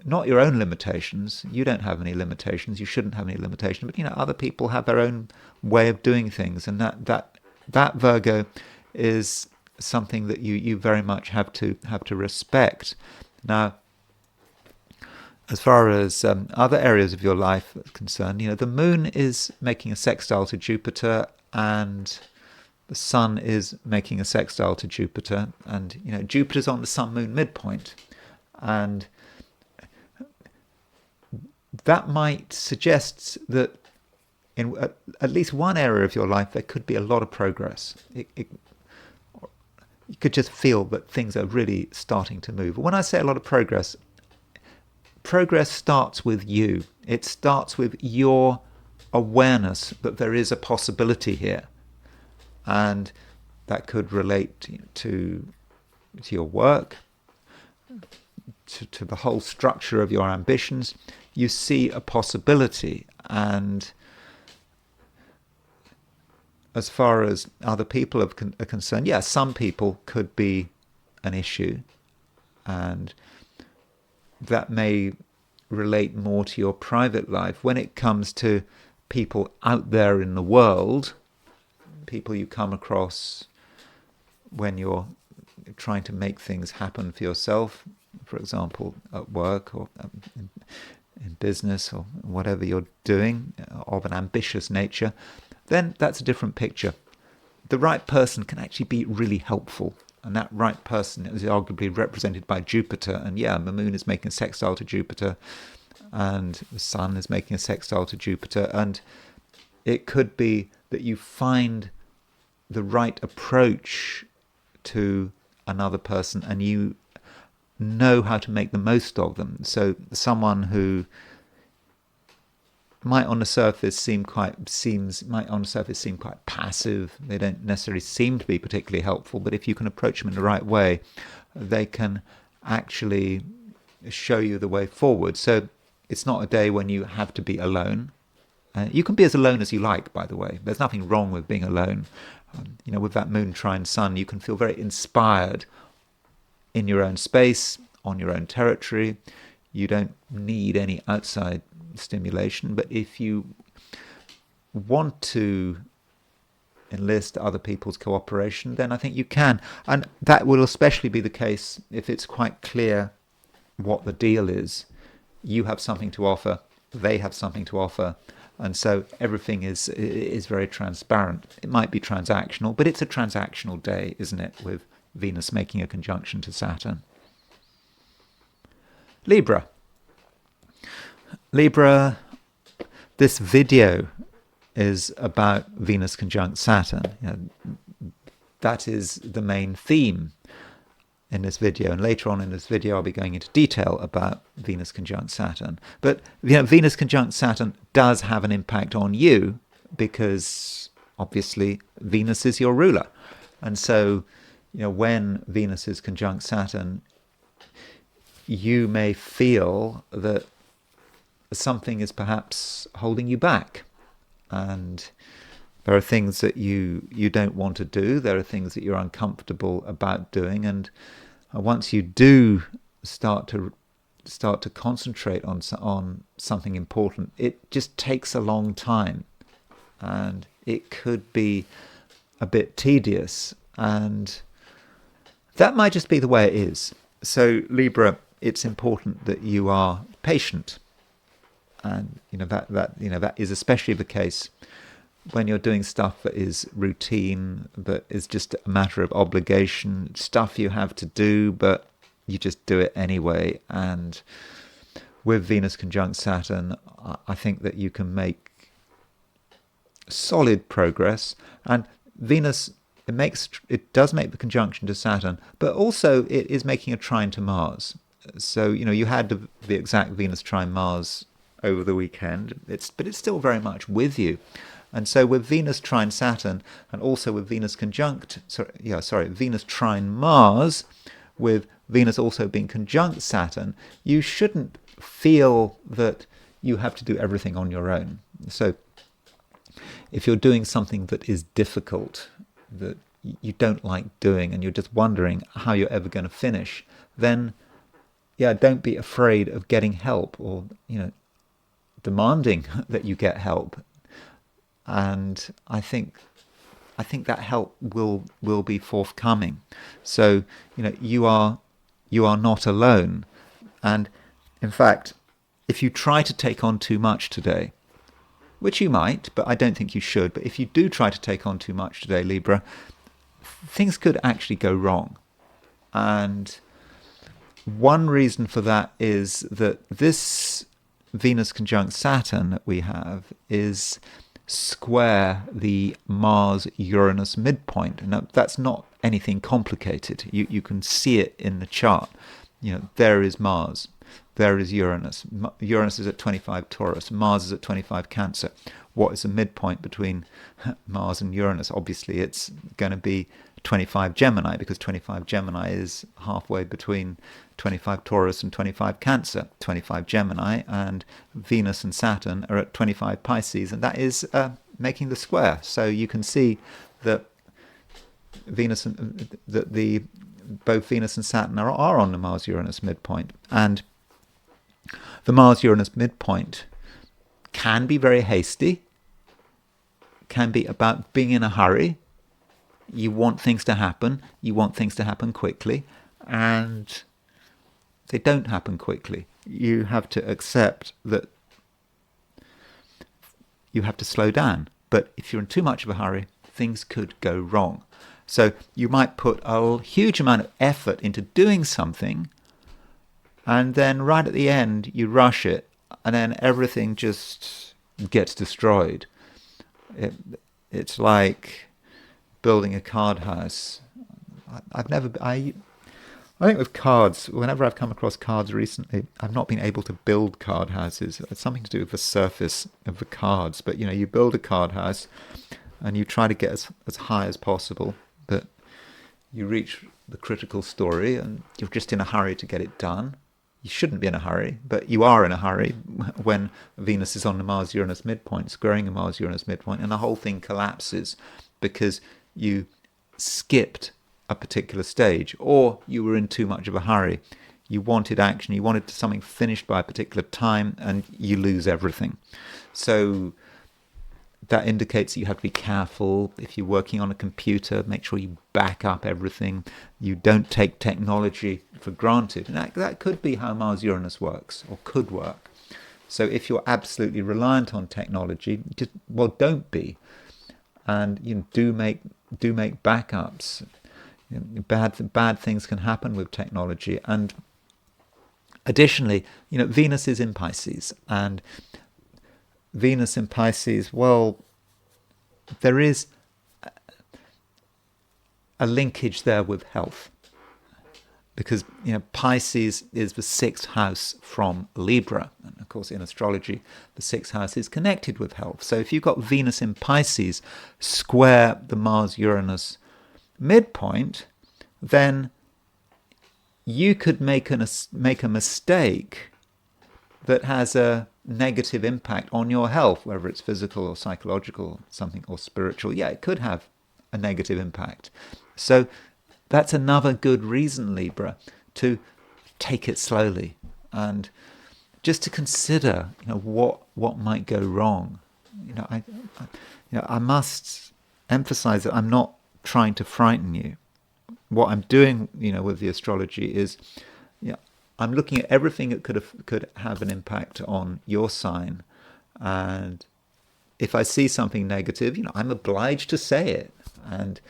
not your own limitations. You don't have any limitations. You shouldn't have any limitations. But other people have their own way of doing things, and that Virgo is something that you very much have to respect. Now, as far as other areas of your life are concerned, the moon is making a sextile to Jupiter, and the sun is making a sextile to Jupiter, and Jupiter's on the sun-moon midpoint, and that might suggest that in at least one area of your life there could be a lot of progress. You could just feel that things are really starting to move. When I say a lot of progress starts with you. It starts with your awareness that there is a possibility here. And that could relate to your work, to the whole structure of your ambitions. You see a possibility. And as far as other people are concerned, some people could be an issue. And that may relate more to your private life. When it comes to people out there in the world, people you come across when you're trying to make things happen for yourself, for example, at work or in business or whatever you're doing of an ambitious nature, then that's a different picture. The right person can actually be really helpful. And that right person is arguably represented by Jupiter. And the moon is making a sextile to Jupiter, and the sun is making a sextile to Jupiter. And it could be that you find the right approach to another person, and you know how to make the most of them. So someone who might on the surface seem quite passive. They don't necessarily seem to be particularly helpful, but if you can approach them in the right way, they can actually show you the way forward. So it's not a day when you have to be alone. You can be as alone as you like, by the way. There's nothing wrong with being alone. With that moon trine sun, you can feel very inspired in your own space, on your own territory. You don't need any outside stimulation. But if you want to enlist other people's cooperation, then I think you can. And that will especially be the case if it's quite clear what the deal is. You have something to offer, they have something to offer, and so everything is very transparent. It might be transactional, but it's a transactional day, isn't it, with Venus making a conjunction to Saturn. Libra, this video is about Venus conjunct Saturn. That is the main theme in this video, and later on in this video I'll be going into detail about Venus conjunct Saturn. But Venus conjunct Saturn does have an impact on you, because obviously Venus is your ruler. And so when Venus is conjunct Saturn, you may feel that something is perhaps holding you back, and there are things that you don't want to do. There are things that you're uncomfortable about doing, and once you do start to concentrate on something important, it just takes a long time, and it could be a bit tedious, and that might just be the way it is. So Libra, it's important that you are patient, and that is especially the case when you're doing stuff that is routine, that is just a matter of obligation, stuff you have to do, but you just do it anyway. And with Venus conjunct Saturn, I think that you can make solid progress. And Venus it does make the conjunction to Saturn, but also it is making a trine to Mars. So you had the exact Venus trine Mars over the weekend. But it's still very much with you, and so with Venus trine Saturn, and also with Venus Venus trine Mars, with Venus also being conjunct Saturn, you shouldn't feel that you have to do everything on your own. So if you're doing something that is difficult, that you don't like doing, and you're just wondering how you're ever going to finish, then don't be afraid of getting help, or demanding that you get help. And I think that help will be forthcoming. So you are not alone. And in fact, if you try to take on too much today, which you might, but I don't think you should, but if you do try to take on too much today, Libra, things could actually go wrong. And one reason for that is that this Venus conjunct Saturn that we have is square the Mars-Uranus midpoint. Now, that's not anything complicated. You can see it in the chart. There is Mars. There is Uranus. Uranus is at 25 Taurus. Mars is at 25 Cancer. What is the midpoint between Mars and Uranus? Obviously, it's going to be 25 Gemini, because 25 Gemini is halfway between 25 Taurus and 25 Cancer. 25 Gemini, and Venus and Saturn are at 25 Pisces, and that is making the square. So you can see that both Venus and Saturn are on the Mars-Uranus midpoint. And the Mars-Uranus midpoint can be very hasty, can be about being in a hurry. You want things to happen. You want things to happen quickly, and they don't happen quickly. You have to accept that you have to slow down. But if you're in too much of a hurry, things could go wrong. So you might put a huge amount of effort into doing something, and then right at the end you rush it, and then everything just gets destroyed. It's like building a card house. I think with cards, whenever I've come across cards recently, I've not been able to build card houses. It's something to do with the surface of the cards. But you build a card house and you try to get as high as possible, but you reach the critical story and you're just in a hurry to get it done. You shouldn't be in a hurry, but you are in a hurry when Venus is on the Mars-Uranus midpoint, squaring the Mars-Uranus midpoint, and the whole thing collapses because you skipped a particular stage, or you were in too much of a hurry. You wanted action, you wanted something finished by a particular time, and you lose everything. So that indicates that you have to be careful. If you're working on a computer, make sure you back up everything. You don't take technology for granted. And that could be how Mars-Uranus works, or could work. So if you're absolutely reliant on technology, don't be. And do make backups. Bad things can happen with technology. And additionally, Venus is in Pisces, and Venus in Pisces, well, there is a linkage there with health, because Pisces is the sixth house from Libra, and of course in astrology the sixth house is connected with health. So if you've got Venus in Pisces square the Mars-Uranus midpoint, then you could make a mistake that has a negative impact on your health, whether it's physical or psychological, something, or spiritual. It could have a negative impact. So that's another good reason, Libra, to take it slowly and just to consider, what might go wrong. I must emphasize that I'm not trying to frighten you. What I'm doing, with the astrology is, I'm looking at everything that could have an impact on your sign, and if I see something negative, I'm obliged to say it. And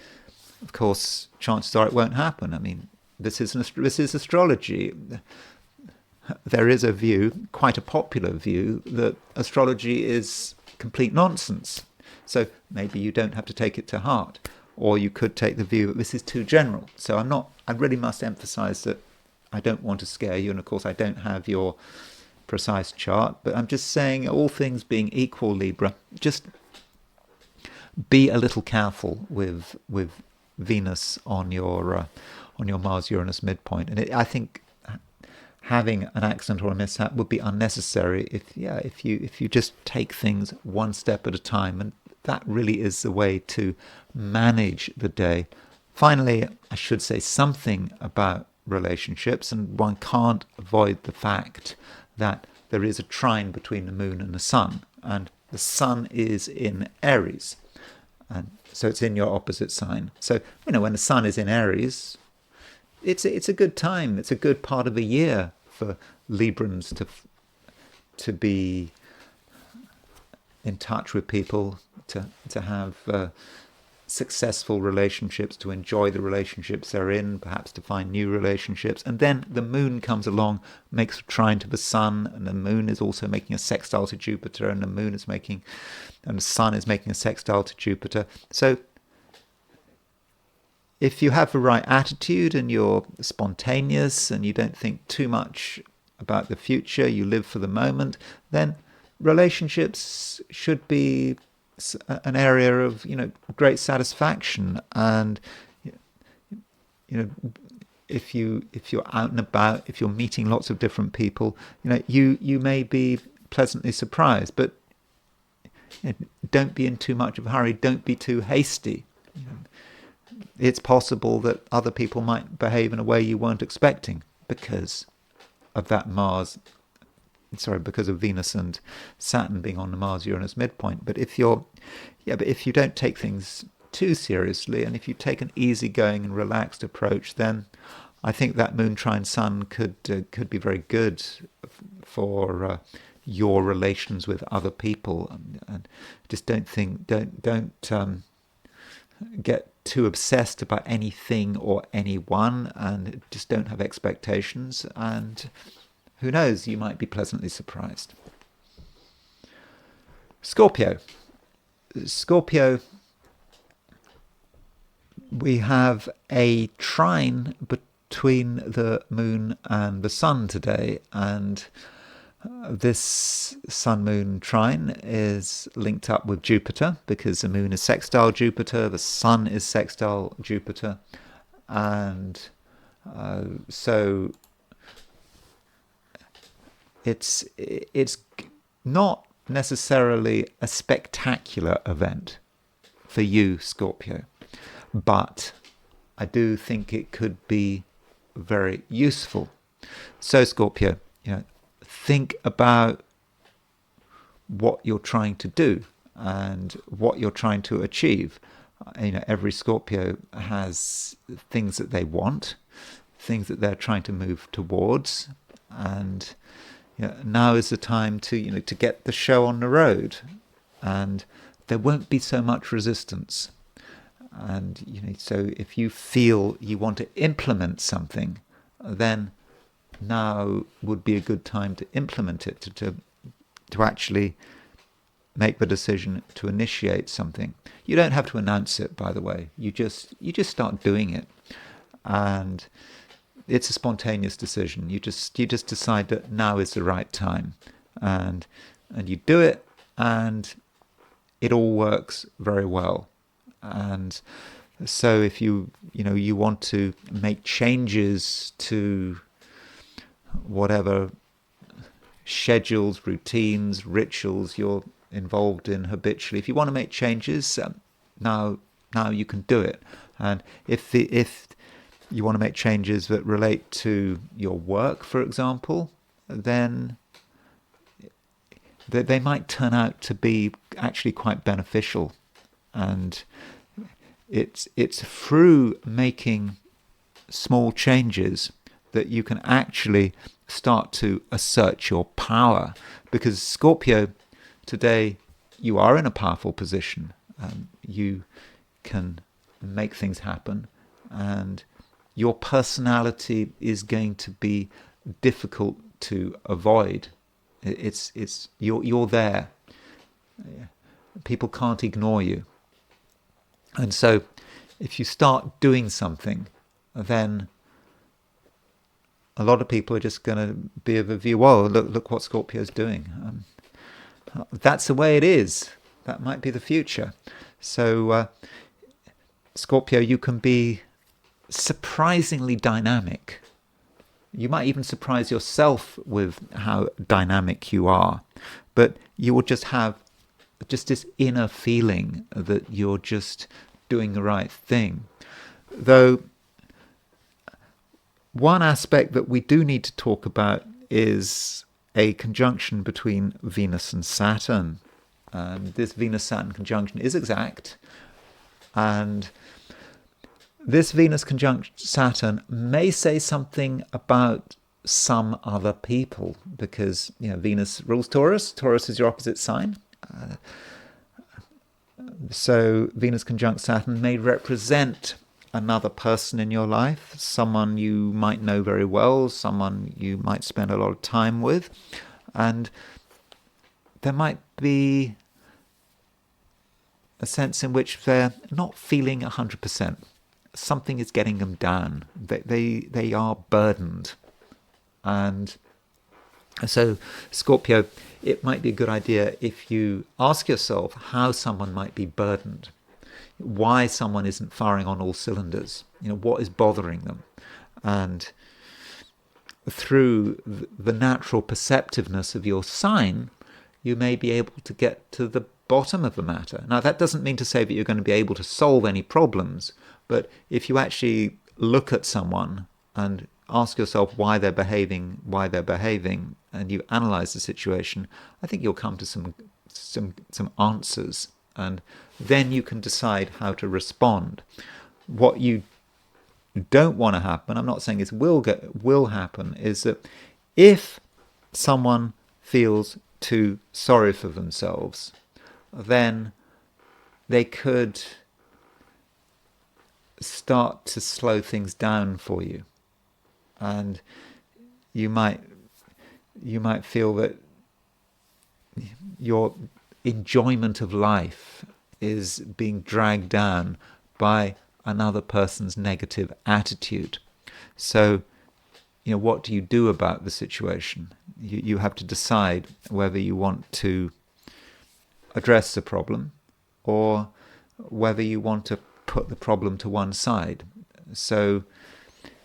of course, chances are it won't happen. I mean, this is astrology. There is a view, quite a popular view, that astrology is complete nonsense. So maybe you don't have to take it to heart. or you could take the view that this is too general. So I really must emphasize that I don't want to scare you, and of course I don't have your precise chart, but I'm just saying, all things being equal, Libra, just be a little careful with Venus on your Mars-Uranus midpoint. And I think having an accident or a mishap would be unnecessary if you just take things one step at a time, and that really is the way to manage the day. Finally, I should say something about relationships, and one can't avoid the fact that there is a trine between the moon and the sun, and the sun is in Aries, and so it's in your opposite sign. So when the sun is in Aries, it's a good time. It's a good part of the year for Librans to be in touch with people, to have successful relationships, to enjoy the relationships they're in, perhaps to find new relationships. And then the moon comes along, makes a trine to the sun, and the moon is also making a sextile to Jupiter, and the sun is making a sextile to Jupiter. So if you have the right attitude and you're spontaneous and you don't think too much about the future, you live for the moment, then relationships should be an area of great satisfaction. And if you're out and about, if you're meeting lots of different people, you may be pleasantly surprised, but don't be in too much of a hurry. Don't be too hasty. It's possible that other people might behave in a way you weren't expecting because of because of Venus and Saturn being on the Mars-Uranus midpoint. But if you don't take things too seriously, and if you take an easygoing and relaxed approach, then I think that moon trine sun could be very good for your relations with other people. And just don't get too obsessed about anything or anyone, and just don't have expectations, and who knows, you might be pleasantly surprised. Scorpio, we have a trine between the moon and the sun today, and this sun-moon trine is linked up with Jupiter because the moon is sextile Jupiter, the sun is sextile Jupiter, and so it's not necessarily a spectacular event for you, Scorpio, but I do think it could be very useful. So Scorpio, think about what you're trying to do and what you're trying to achieve. Every Scorpio has things that they want, things that they're trying to move towards, and now is the time to get the show on the road, and there won't be so much resistance. And so if you feel you want to implement something, then now would be a good time to implement it, to actually make the decision to initiate something. You don't have to announce it, by the way. You just start doing it, and it's a spontaneous decision. You just decide that now is the right time, and you do it, and it all works very well. And so if you want to make changes to whatever schedules, routines, rituals you're involved in habitually, if you want to make changes, now you can do it. And if you want to make changes that relate to your work, for example, then they might turn out to be actually quite beneficial. And it's through making small changes that you can actually start to assert your power. Because Scorpio, today, you are in a powerful position. You can make things happen, and your personality is going to be difficult to avoid. You're there. People can't ignore you. And so if you start doing something, then a lot of people are just going to be of a view, whoa, look what Scorpio's doing. That's the way it is. That might be the future. So, Scorpio, you can be surprisingly dynamic. You might even surprise yourself with how dynamic you are. But you will just have just this inner feeling that you're just doing the right thing. Though, one aspect that we do need to talk about is a conjunction between Venus and Saturn. This Venus-Saturn conjunction is exact, and this Venus conjunct Saturn may say something about some other people, because Venus rules Taurus. Taurus is your opposite sign. So Venus conjunct Saturn may represent another person in your life, someone you might know very well, someone you might spend a lot of time with, and there might be a sense in which they're not feeling 100%. Something is getting them down. They are burdened. And so, Scorpio, it might be a good idea if you ask yourself how someone might be burdened, why someone isn't firing on all cylinders, what is bothering them. And through the natural perceptiveness of your sign, you may be able to get to the bottom of the matter. Now, that doesn't mean to say that you're going to be able to solve any problems, but if you actually look at someone and ask yourself why they're behaving, and you analyze the situation, I think you'll come to some answers, and then you can decide how to respond. What you don't want to happen, I'm not saying it will happen, is that if someone feels too sorry for themselves, then they could start to slow things down for you, and you might feel that your enjoyment of life is being dragged down by another person's negative attitude. So, what do you do about the situation? You have to decide whether you want to address the problem or whether you want to put the problem to one side. So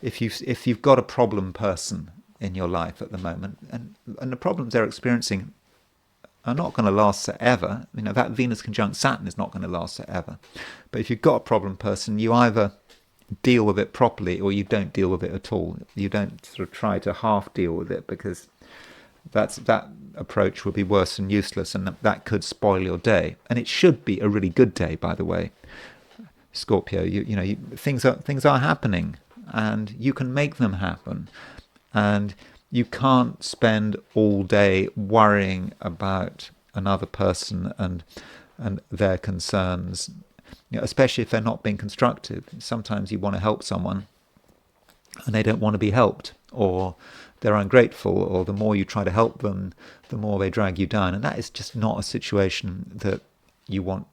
if you've got a problem person in your life at the moment, and the problems they're experiencing are not going to last forever, that Venus conjunct Saturn is not going to last forever. But if you've got a problem person, you either deal with it properly or you don't deal with it at all. You don't sort of try to half deal with it, because that approach would be worse than useless, and that could spoil your day. And it should be a really good day, by the way, Scorpio. Things are happening, and you can make them happen, and you can't spend all day worrying about another person and their concerns, especially if they're not being constructive. Sometimes you want to help someone and they don't want to be helped, or they're ungrateful, or the more you try to help them, the more they drag you down. And that is just not a situation that you want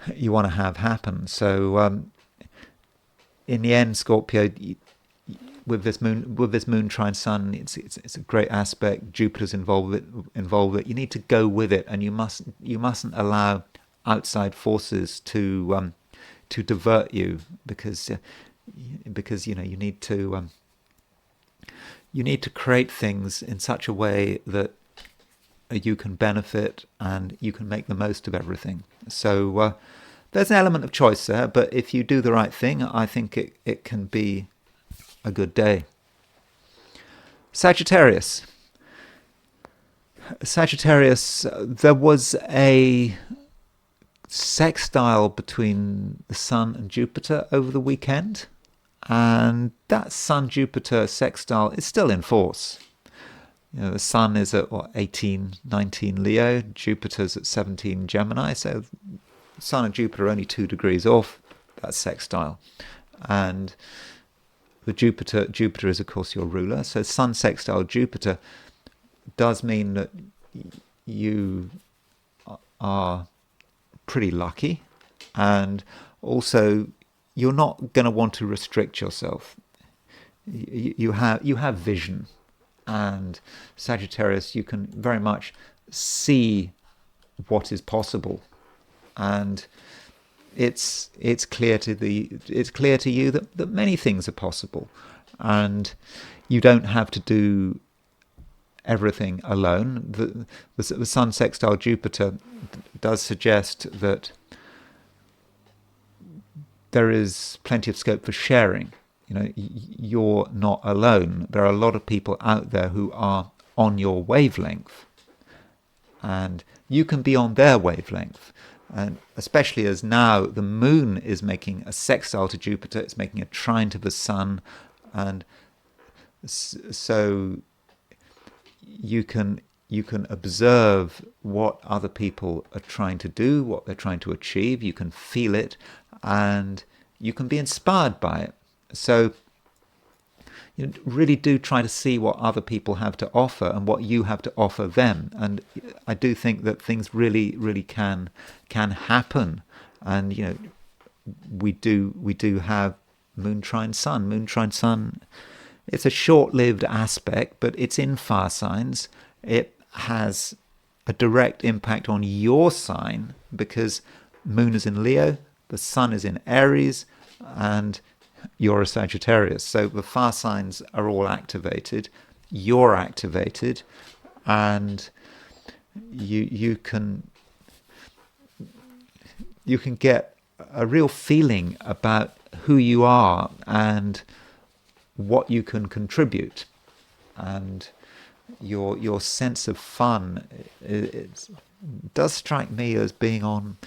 to have happen. So in the end, Scorpio, with this moon trine sun, it's a great aspect. Jupiter's involved with it. You need to go with it, and you mustn't allow outside forces to divert you, because you need to create things in such a way that you can benefit and you can make the most of everything. So there's an element of choice there, but if you do the right thing, I think it can be a good day. Sagittarius, there was a sextile between the Sun and Jupiter over the weekend, and that Sun-Jupiter sextile is still in force. The Sun is at 18, 19 Leo, Jupiter's at 17 Gemini, so Sun and Jupiter are only 2 degrees off that sextile. And the Jupiter is, of course, your ruler. So Sun sextile Jupiter does mean that you are pretty lucky, and also you're not going to want to restrict yourself. You have vision, and Sagittarius, you can very much see what is possible, and it's clear to you that many things are possible, and you don't have to do everything alone. The Sun sextile Jupiter does suggest that there is plenty of scope for sharing. You're not alone. There are a lot of people out there who are on your wavelength, and you can be on their wavelength. And especially as now the moon is making a sextile to Jupiter, it's making a trine to the sun, and so you can observe what other people are trying to do, what they're trying to achieve. You can feel it, and you can be inspired by it. So really do try to see what other people have to offer and what you have to offer them. And I do think that things really can happen. And we do have moon trine sun. Moon trine sun, it's a short-lived aspect, but it's in fire signs. It has a direct impact on your sign because moon is in Leo, the sun is in Aries, and you're a Sagittarius. So the fire signs are all activated. You're activated, and you can get a real feeling about who you are and what you can contribute, and your sense of fun it does strike me as being on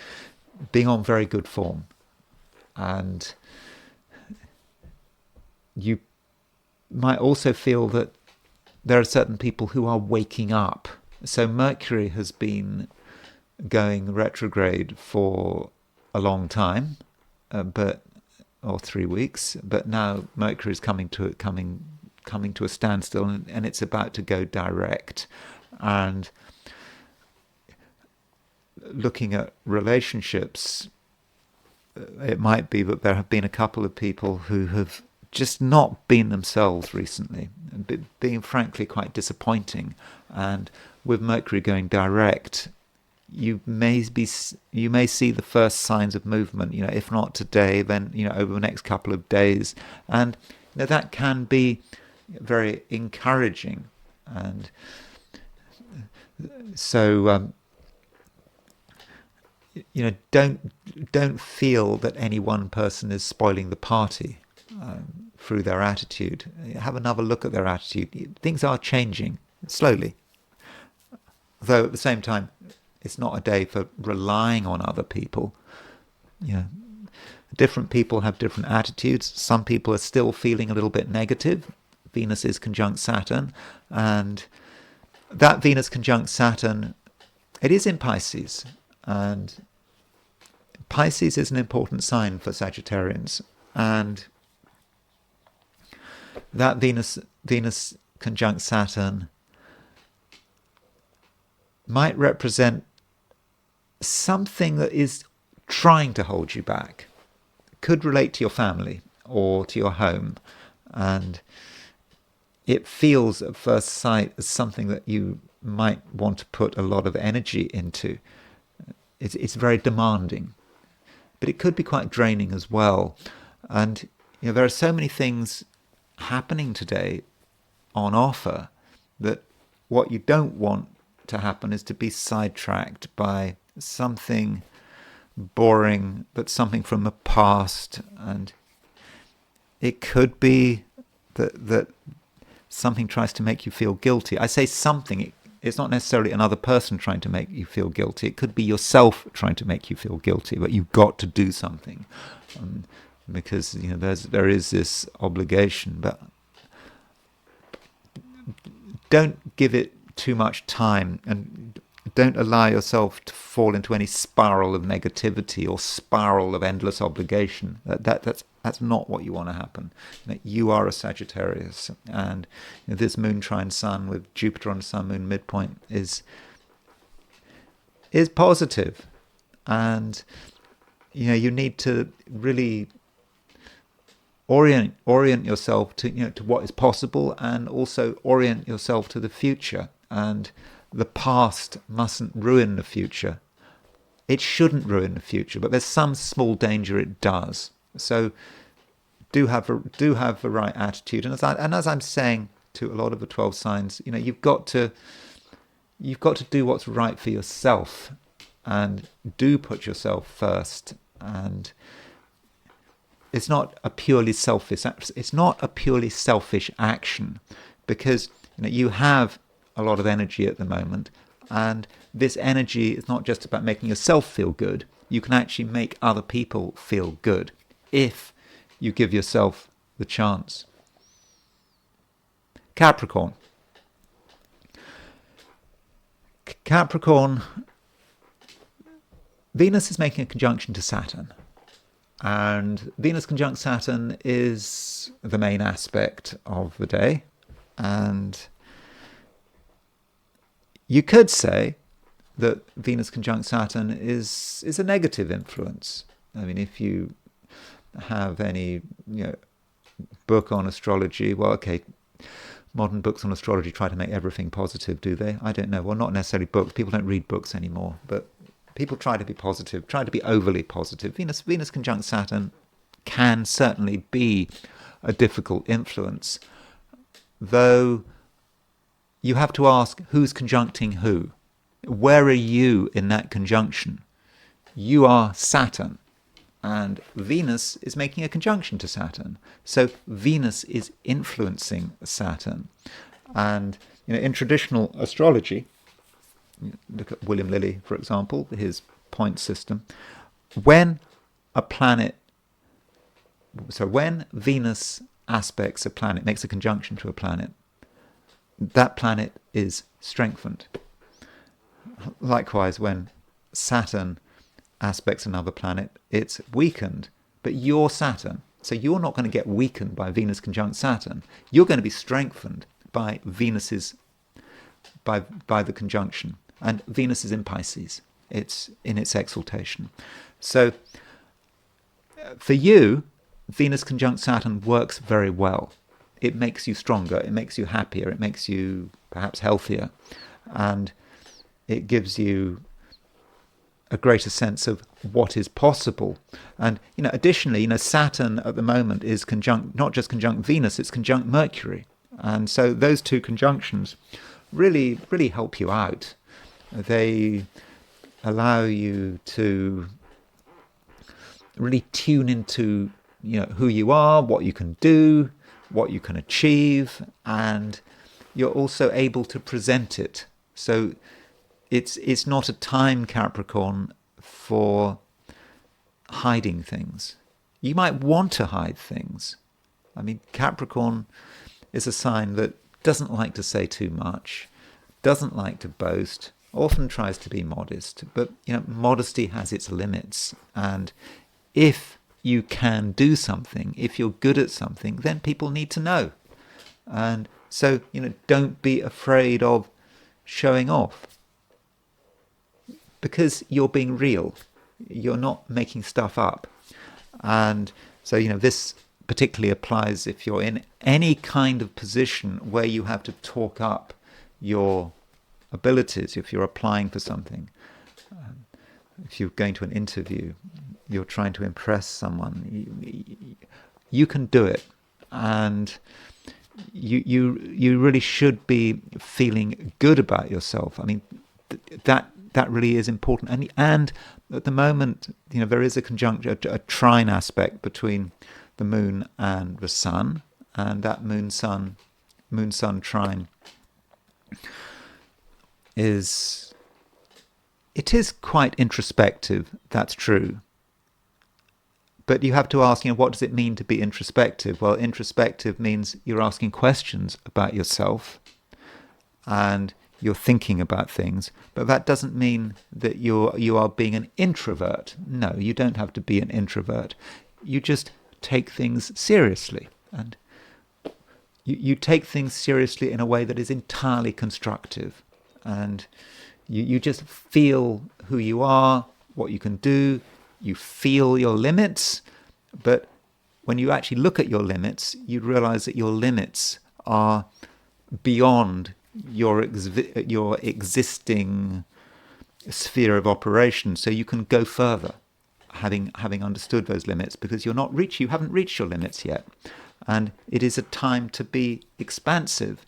very good form. And you might also feel that there are certain people who are waking up. So Mercury has been going retrograde for a long time, or 3 weeks, but now Mercury is coming to a standstill, and it's about to go direct. And looking at relationships, it might be that there have been a couple of people who have just not been themselves recently, being frankly quite disappointing. And with Mercury going direct, you may see the first signs of movement. If not today, then over the next couple of days, and that can be very encouraging. And so don't feel that any one person is spoiling the party through their attitude. Have another look at their attitude. Things are changing slowly, though at the same time it's not a day for relying on other people. Different people have different attitudes. Some people are still feeling a little bit negative. Venus is conjunct Saturn, and that Venus conjunct Saturn, it is in Pisces, and Pisces is an important sign for Sagittarians, and that Venus conjunct Saturn might represent something that is trying to hold you back. Could relate to your family or to your home, and it feels at first sight as something that you might want to put a lot of energy into. It's very demanding, but it could be quite draining as well. And there are so many things happening today on offer that what you don't want to happen is to be sidetracked by something boring, but something from the past. And it could be that something tries to make you feel guilty. I say something, it's not necessarily another person trying to make you feel guilty. It could be yourself trying to make you feel guilty, but you've got to do something. Because there is this obligation, but don't give it too much time, and don't allow yourself to fall into any spiral of negativity or spiral of endless obligation. That's not what you want to happen. You are a Sagittarius, and this moon trine sun with Jupiter on Sun Moon midpoint is positive, and you need to really orient yourself to to what is possible, and also orient yourself to the future. And the past mustn't ruin the future. It shouldn't ruin the future, but there's some small danger it does. So do have the right attitude. And as I'm saying to a lot of the 12 signs, you've got to do what's right for yourself, and do put yourself first. And it's not a purely selfish action, because you have a lot of energy at the moment, and this energy is not just about making yourself feel good. You can actually make other people feel good if you give yourself the chance. Capricorn. Capricorn, Venus is making a conjunction to Saturn. And Venus conjunct Saturn is the main aspect of the day. And you could say that Venus conjunct Saturn is a negative influence. I mean, if you have any book on astrology, well, okay, modern books on astrology try to make everything positive, do they? I don't know. Well, not necessarily books. People don't read books anymore, but people try to be positive, try to be overly positive. Venus conjunct Saturn can certainly be a difficult influence, though you have to ask who's conjuncting who. Where are you in that conjunction? You are Saturn, and Venus is making a conjunction to Saturn. So Venus is influencing Saturn. And in traditional astrology, look at William Lilly, for example, his point system. When Venus aspects a planet, makes a conjunction to a planet, that planet is strengthened. Likewise, when Saturn aspects another planet, it's weakened. But you're Saturn, so you're not going to get weakened by Venus conjunct Saturn. You're going to be strengthened by by the conjunction. And Venus is in Pisces. It's in its exaltation. So for you, Venus conjunct Saturn works very well. It makes you stronger, it makes you happier, it makes you perhaps healthier, and it gives you a greater sense of what is possible. And additionally, Saturn at the moment is not just conjunct Venus, it's conjunct Mercury. And so those two conjunctions really, really help you out. They allow you to really tune into who you are, what you can do, what you can achieve, and you're also able to present it. So it's not a time, Capricorn, for hiding things. You might want to hide things. I mean, Capricorn is a sign that doesn't like to say too much, doesn't like to boast, often tries to be modest, but modesty has its limits. And if you can do something, if you're good at something, then people need to know. And so don't be afraid of showing off, because you're being real. You're not making stuff up. And so this particularly applies if you're in any kind of position where you have to talk up your abilities. If you're applying for something, if you're going to an interview, you're trying to impress someone, you can do it. And you really should be feeling good about yourself. I mean, that really is important. And at the moment, there is a trine aspect between the moon and the sun, and that moon sun trine is quite introspective. That's true. But you have to ask, what does it mean to be introspective? Well, introspective means you're asking questions about yourself and you're thinking about things. But that doesn't mean that you are being an introvert. No, you don't have to be an introvert. You just take things seriously. And you take things seriously in a way that is entirely constructive. And you just feel who you are, what you can do. You feel your limits, but when you actually look at your limits, you'd realize that your limits are beyond your existing sphere of operation. So you can go further, having understood those limits, because you haven't reached your limits yet. And it is a time to be expansive,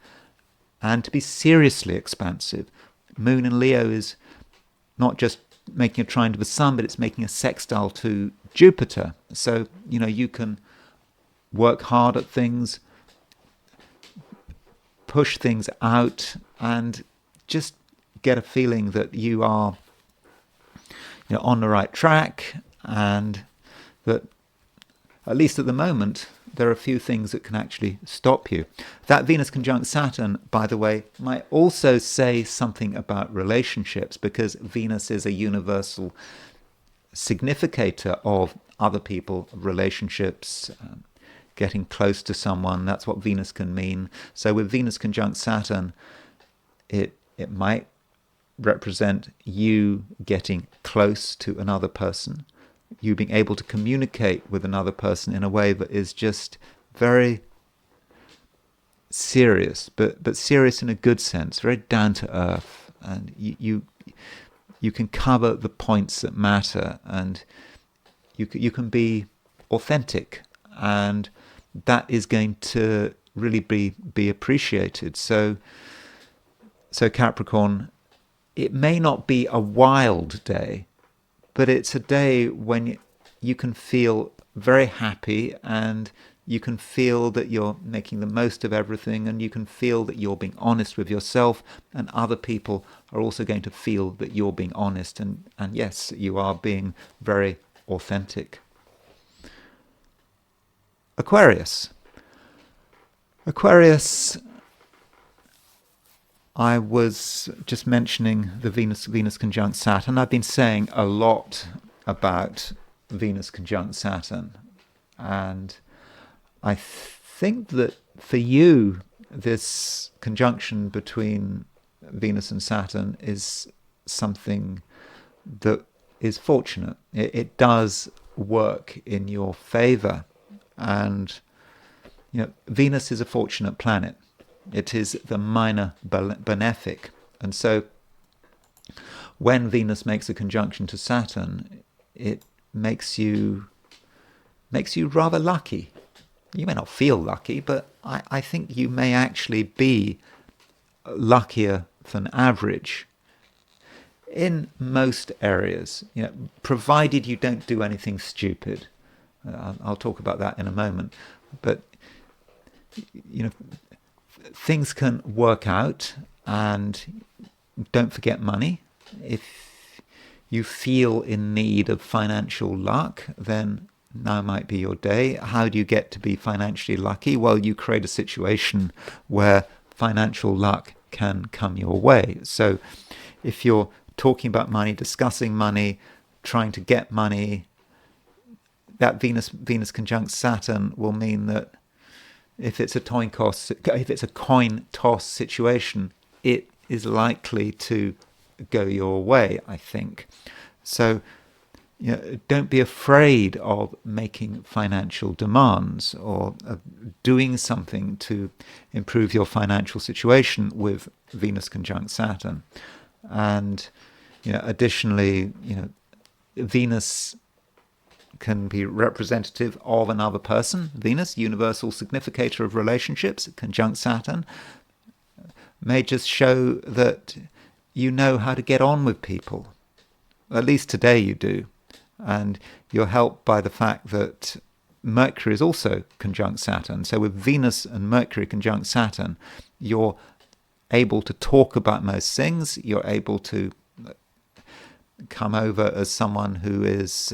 and to be seriously expansive. Moon in Leo is not just making a trine to the sun, but it's making a sextile to Jupiter. So, you can work hard at things, push things out, and just get a feeling that you are on the right track, and that, at least at the moment, there are a few things that can actually stop you. That Venus conjunct Saturn, by the way, might also say something about relationships, because Venus is a universal significator of other people, relationships, getting close to someone. That's what Venus can mean. So with Venus conjunct Saturn, it might represent you getting close to another person, you being able to communicate with another person in a way that is just very serious, but serious in a good sense, very down to earth, and you can cover the points that matter, and you can be authentic, and that is going to really be appreciated. So Capricorn, it may not be a wild day, but it's a day when you can feel very happy, and you can feel that you're making the most of everything, and you can feel that you're being honest with yourself, and other people are also going to feel that you're being honest, and yes, you are being very authentic. Aquarius, I was just mentioning the Venus conjunct Saturn. I've been saying a lot about Venus conjunct Saturn, and I think that for you, this conjunction between Venus and Saturn is something that is fortunate. It does work in your favor, and Venus is a fortunate planet. It is the minor benefic. And so when Venus makes a conjunction to Saturn, it makes you rather lucky. You may not feel lucky, but I think you may actually be luckier than average in most areas, provided you don't do anything stupid. I'll talk about that in a moment. But things can work out, and don't forget money. If you feel in need of financial luck, then now might be your day. How do you get to be financially lucky? Well, you create a situation where financial luck can come your way. So if you're talking about money, discussing money, trying to get money, that Venus conjunct Saturn will mean that if it's a coin toss situation, it is likely to go your way, I think. So, don't be afraid of making financial demands, or of doing something to improve your financial situation with Venus conjunct Saturn. And, additionally, Venus can be representative of another person. Venus, universal significator of relationships, conjunct Saturn, may just show that you know how to get on with people. At least today you do. And you're helped by the fact that Mercury is also conjunct Saturn. So with Venus and Mercury conjunct Saturn, you're able to talk about most things. You're able to come over as someone who is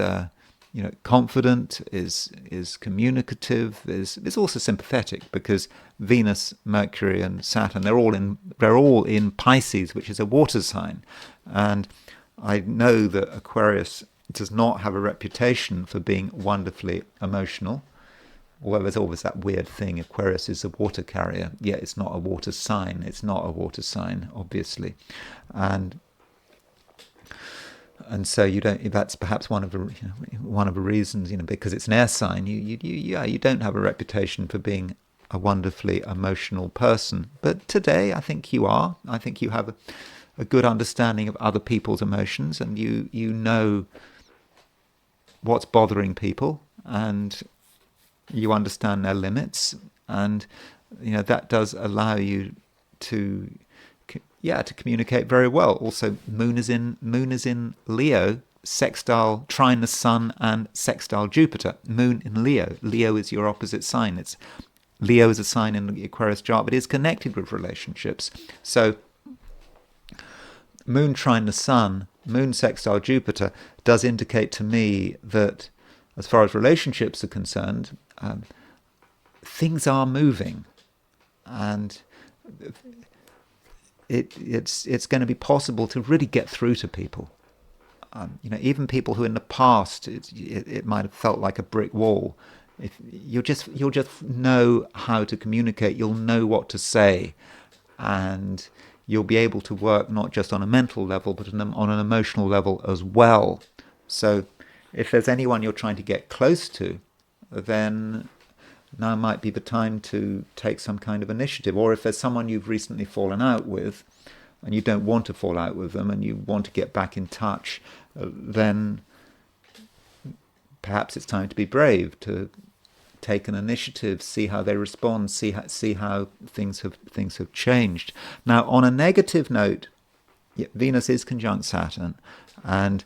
confident, is communicative, is also sympathetic, because Venus, Mercury, and Saturn, they're all in Pisces, which is a water sign. And I know that Aquarius does not have a reputation for being wonderfully emotional. Although there's always that weird thing, Aquarius is a water carrier. Yeah, it's not a water sign. It's not a water sign, obviously. And and so you don't. That's perhaps one of the reasons, because it's an air sign. You don't have a reputation for being a wonderfully emotional person. But today, I think you are. I think you have a good understanding of other people's emotions, and you know what's bothering people, and you understand their limits, and that does allow you to communicate very well. Also, moon is in Leo, sextile trine the sun and sextile Jupiter. Moon in Leo. Leo is your opposite sign. Leo is a sign in the Aquarius chart, but is connected with relationships. So moon trine the sun, moon sextile Jupiter does indicate to me that as far as relationships are concerned, things are moving, and it's going to be possible to really get through to people. Even people who in the past it might have felt like a brick wall. If you'll just know how to communicate, you'll know what to say, and you'll be able to work not just on a mental level, but on an emotional level as well. So if there's anyone you're trying to get close to, then now might be the time to take some kind of initiative. Or if there's someone you've recently fallen out with, and you don't want to fall out with them, and you want to get back in touch, then perhaps it's time to be brave, to take an initiative, see how they respond, see how things have changed. Now, on a negative note, Venus is conjunct Saturn, and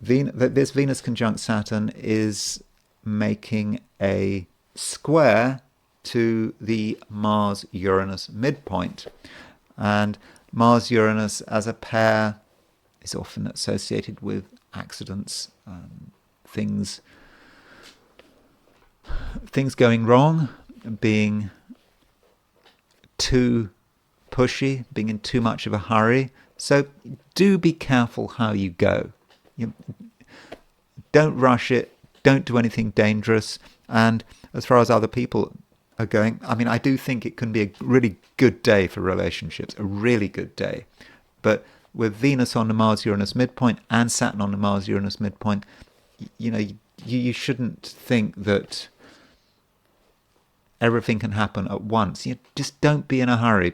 this Venus conjunct Saturn is making a square to the Mars-Uranus midpoint. And Mars-Uranus as a pair is often associated with accidents, things going wrong, being too pushy, being in too much of a hurry. So do be careful how you go. Don't rush it. Don't do anything dangerous. And as far as other people are going, I do think it can be a really good day for relationships, a really good day. But with Venus on the Mars-Uranus midpoint and Saturn on the Mars-Uranus midpoint, you shouldn't think that everything can happen at once. Just don't be in a hurry.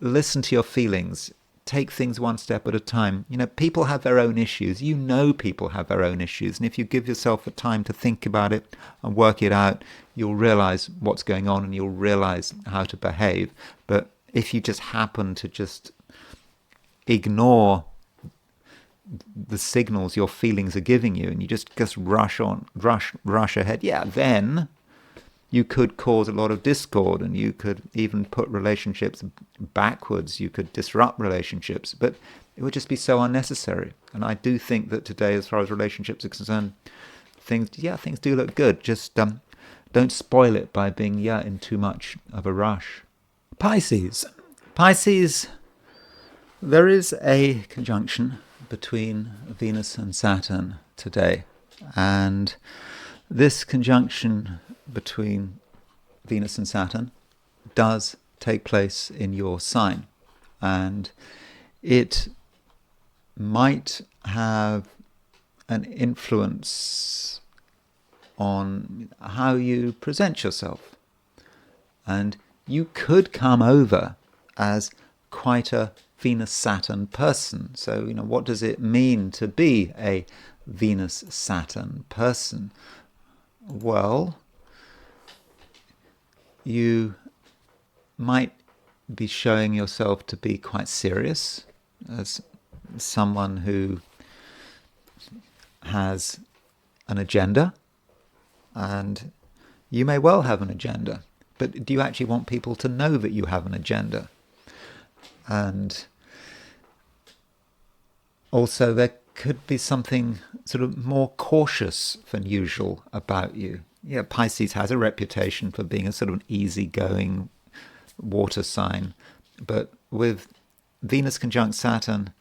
Listen to your feelings. Take things one step at a time. People have their own issues. People have their own issues. And if you give yourself the time to think about it and work it out, you'll realize what's going on and you'll realize how to behave. But if you just happen to just ignore the signals your feelings are giving you and you just rush ahead, then you could cause a lot of discord, and you could even put relationships backwards. You could disrupt relationships, but it would just be so unnecessary. And I do think that today, as far as relationships are concerned, things do look good. Just don't spoil it by being in too much of a rush. Pisces, there is a conjunction between Venus and Saturn today, and this conjunction between Venus and Saturn does take place in your sign, and it might have an influence on how you present yourself, and you could come over as quite a Venus-Saturn person. So, what does it mean to be a Venus-Saturn person? Well, you might be showing yourself to be quite serious, as someone who has an agenda, and you may well have an agenda, but do you actually want people to know that you have an agenda? And also there could be something sort of more cautious than usual about you. Pisces has a reputation for being a sort of an easygoing water sign, but with Venus conjunct Saturn,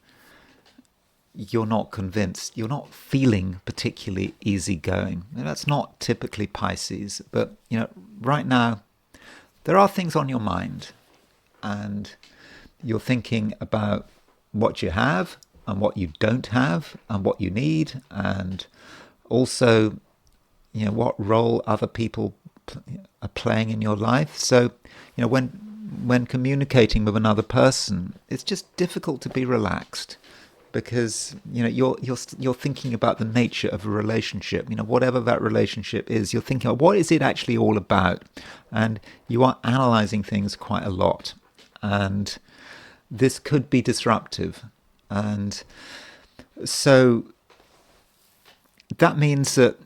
you're not convinced. You're not feeling particularly easygoing. Now, that's not typically Pisces, but right now there are things on your mind, and you're thinking about what you have, and what you don't have and what you need, and also what role other people are playing in your life. So when communicating with another person, it's just difficult to be relaxed, because you're thinking about the nature of a relationship. Whatever that relationship is, you're thinking, what is it actually all about? And you are analyzing things quite a lot, and this could be disruptive. And so that means that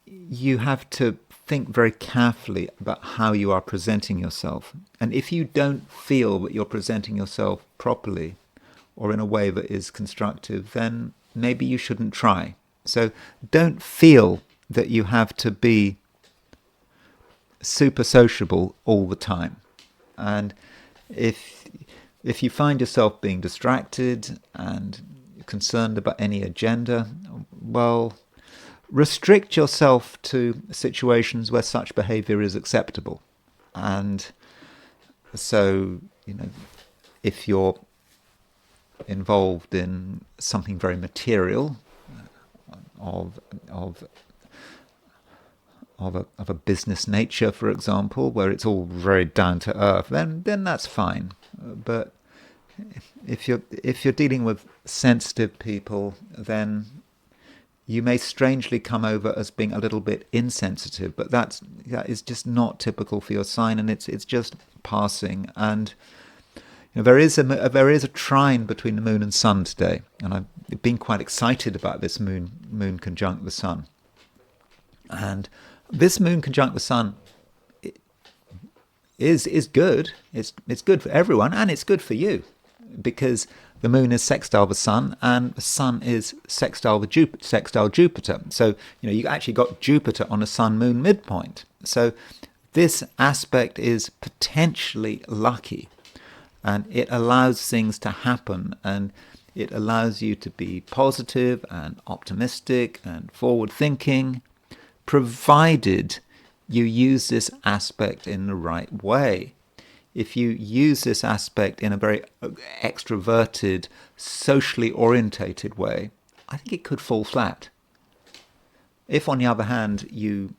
you have to think very carefully about how you are presenting yourself. And if you don't feel that you're presenting yourself properly or in a way that is constructive, then maybe you shouldn't try. So don't feel that you have to be super sociable all the time. And if you find yourself being distracted and concerned about any agenda, well, restrict yourself to situations where such behavior is acceptable. And so, if you're involved in something very material, of a business nature, for example, where it's all very down to earth, then that's fine. But if you're dealing with sensitive people, then you may strangely come over as being a little bit insensitive, but that is just not typical for your sign, and it's just passing. And there is a trine between the moon and sun today, and I've been quite excited about this moon conjunct the sun. And this moon conjunct the sun is good. It's good for everyone, and it's good for you, because the moon is sextile the sun, and the sun is sextile Jupiter. So you actually got Jupiter on a sun-moon midpoint. So this aspect is potentially lucky, and it allows things to happen, and it allows you to be positive and optimistic and forward-thinking, provided you use this aspect in the right way. If you use this aspect in a very extroverted, socially orientated way, I think it could fall flat. If, on the other hand, you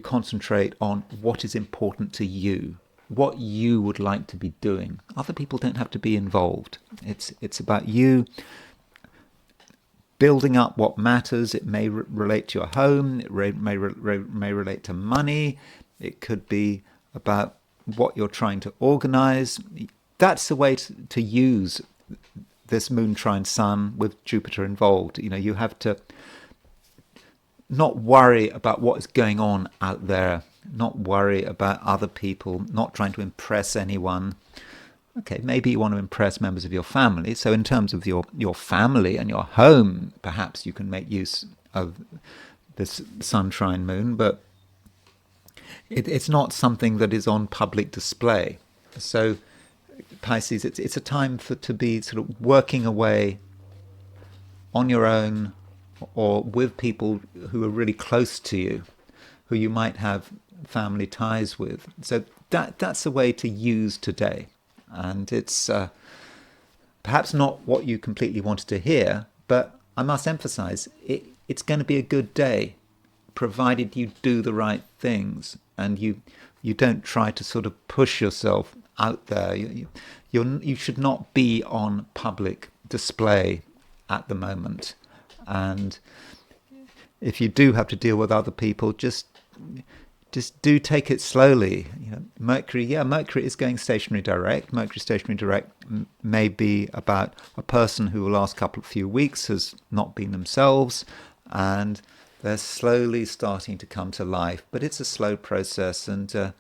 concentrate on what is important to you, what you would like to be doing, other people don't have to be involved. It's about you building up what matters. It may relate to your home. It may relate to money. It could be about what you're trying to organize. That's the way to use this moon trine sun with Jupiter involved. You have to not worry about what is going on out there, not worry about other people, not trying to impress anyone. Okay, maybe you want to impress members of your family. So in terms of your family and your home, perhaps you can make use of this sun trine moon, but it's not something that is on public display. So Pisces, it's a time to be sort of working away on your own, or with people who are really close to you, who you might have family ties with. So that's a way to use today. And it's perhaps not what you completely wanted to hear, but I must emphasize, it's going to be a good day, provided you do the right things and you don't try to sort of push yourself out there. You should not be on public display at the moment. And if you do have to deal with other people, just do take it slowly. Mercury is going stationary direct. Mercury stationary direct may be about a person who the last few weeks has not been themselves, and they're slowly starting to come to life. But it's a slow process, and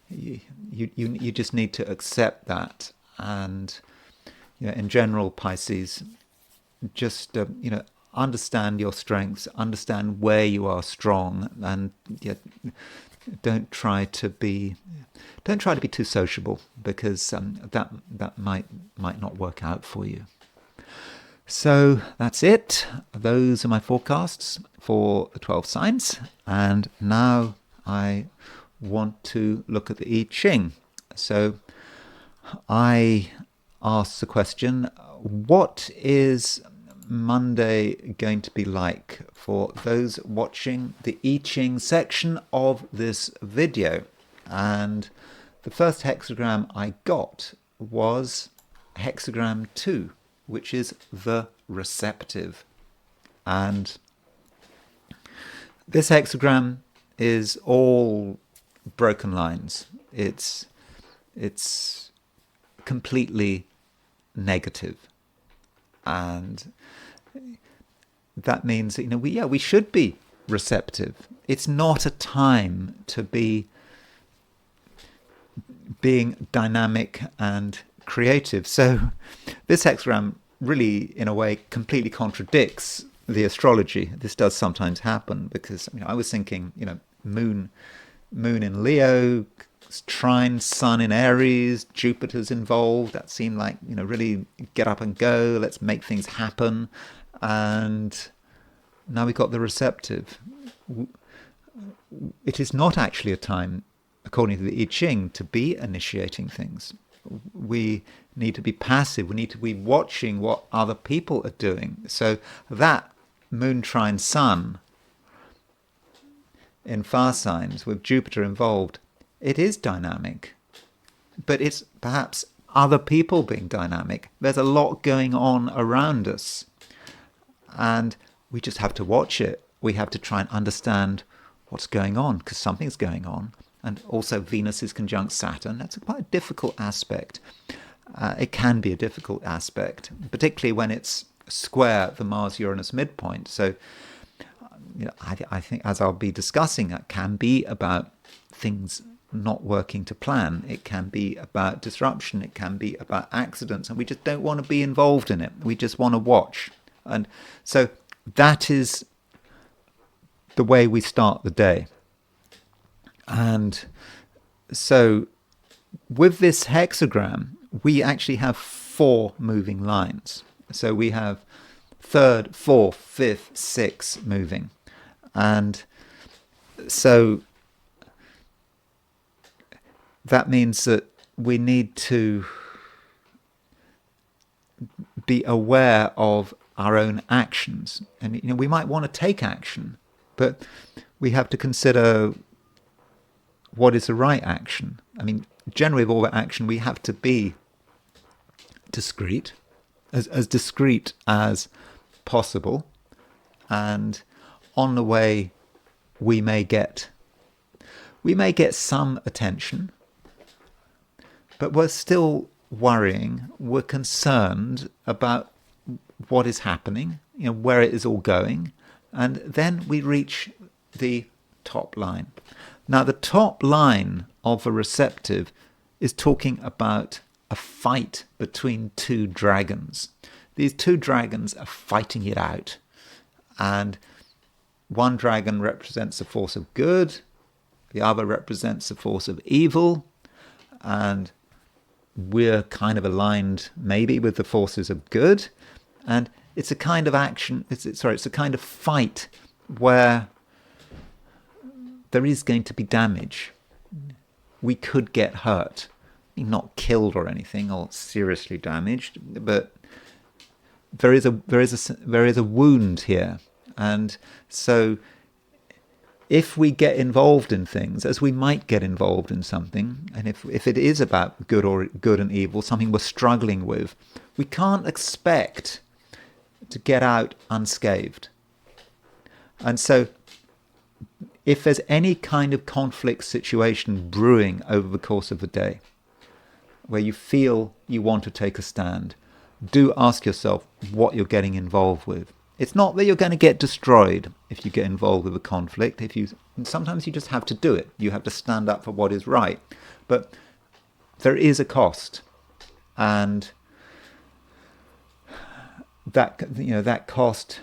you just need to accept that. And in general, Pisces, just understand your strengths, understand where you are strong, and don't try to be too sociable, because that might not work out for you. So that's it. Those are my forecasts for the 12 signs, and now I want to look at the I Ching. So I asked the question, what is Monday going to be like for those watching the I Ching section of this video? And the first hexagram I got was hexagram 2, which is the receptive. And this hexagram is all broken lines. It's completely negative. And that means that, we should be receptive. It's not a time to be being dynamic and creative. So this hexagram really, in a way, completely contradicts the astrology. This does sometimes happen because I was thinking, moon in Leo, trine sun in Aries, Jupiter's involved. That seemed like, really get up and go, let's make things happen. And now we've got the receptive. It is not actually a time, according to the I Ching, to be initiating things. We need to be passive. We need to be watching what other people are doing. So that moon trine sun in fire signs with Jupiter involved, it is dynamic, but it's perhaps other people being dynamic. There's a lot going on around us, and we just have to watch it. We have to try and understand what's going on, because something's going on. And also Venus is conjunct Saturn. That's quite a difficult aspect. It can be a difficult aspect, particularly when it's square the Mars-Uranus midpoint. So I think, as I'll be discussing, that can be about things not working to plan. It can be about disruption. It can be about accidents, and we just don't want to be involved in it. We just want to watch. And so that is the way we start the day. And so with this hexagram, we actually have 4 moving lines. So we have 3rd, 4th, 5th, 6th moving. And so that means that we need to be aware of our own actions. And we might want to take action, but we have to consider what is the right action. Generally with all that action, we have to be discreet, as discreet as possible. And on the way, we may get some attention, but we're still worrying. We're concerned about what is happening, where it is all going. And then we reach the top line. Now, the top line of a receptive is talking about a fight between 2 dragons. These 2 dragons are fighting it out. And one dragon represents the force of good, the other represents the force of evil, and we're kind of aligned maybe with the forces of good. And it's a kind of action, it's a kind of fight where there is going to be damage. We could get hurt, not killed or anything, or seriously damaged, but there is a wound here. And so if we get involved in things, as we might get involved in something, and if it is about good and evil, something we're struggling with, we can't expect to get out unscathed. And so if there's any kind of conflict situation brewing over the course of the day, where you feel you want to take a stand, do ask yourself what you're getting involved with. It's not that you're going to get destroyed if you get involved with a conflict. Sometimes you just have to do it. You have to stand up for what is right. But there is a cost. And that cost,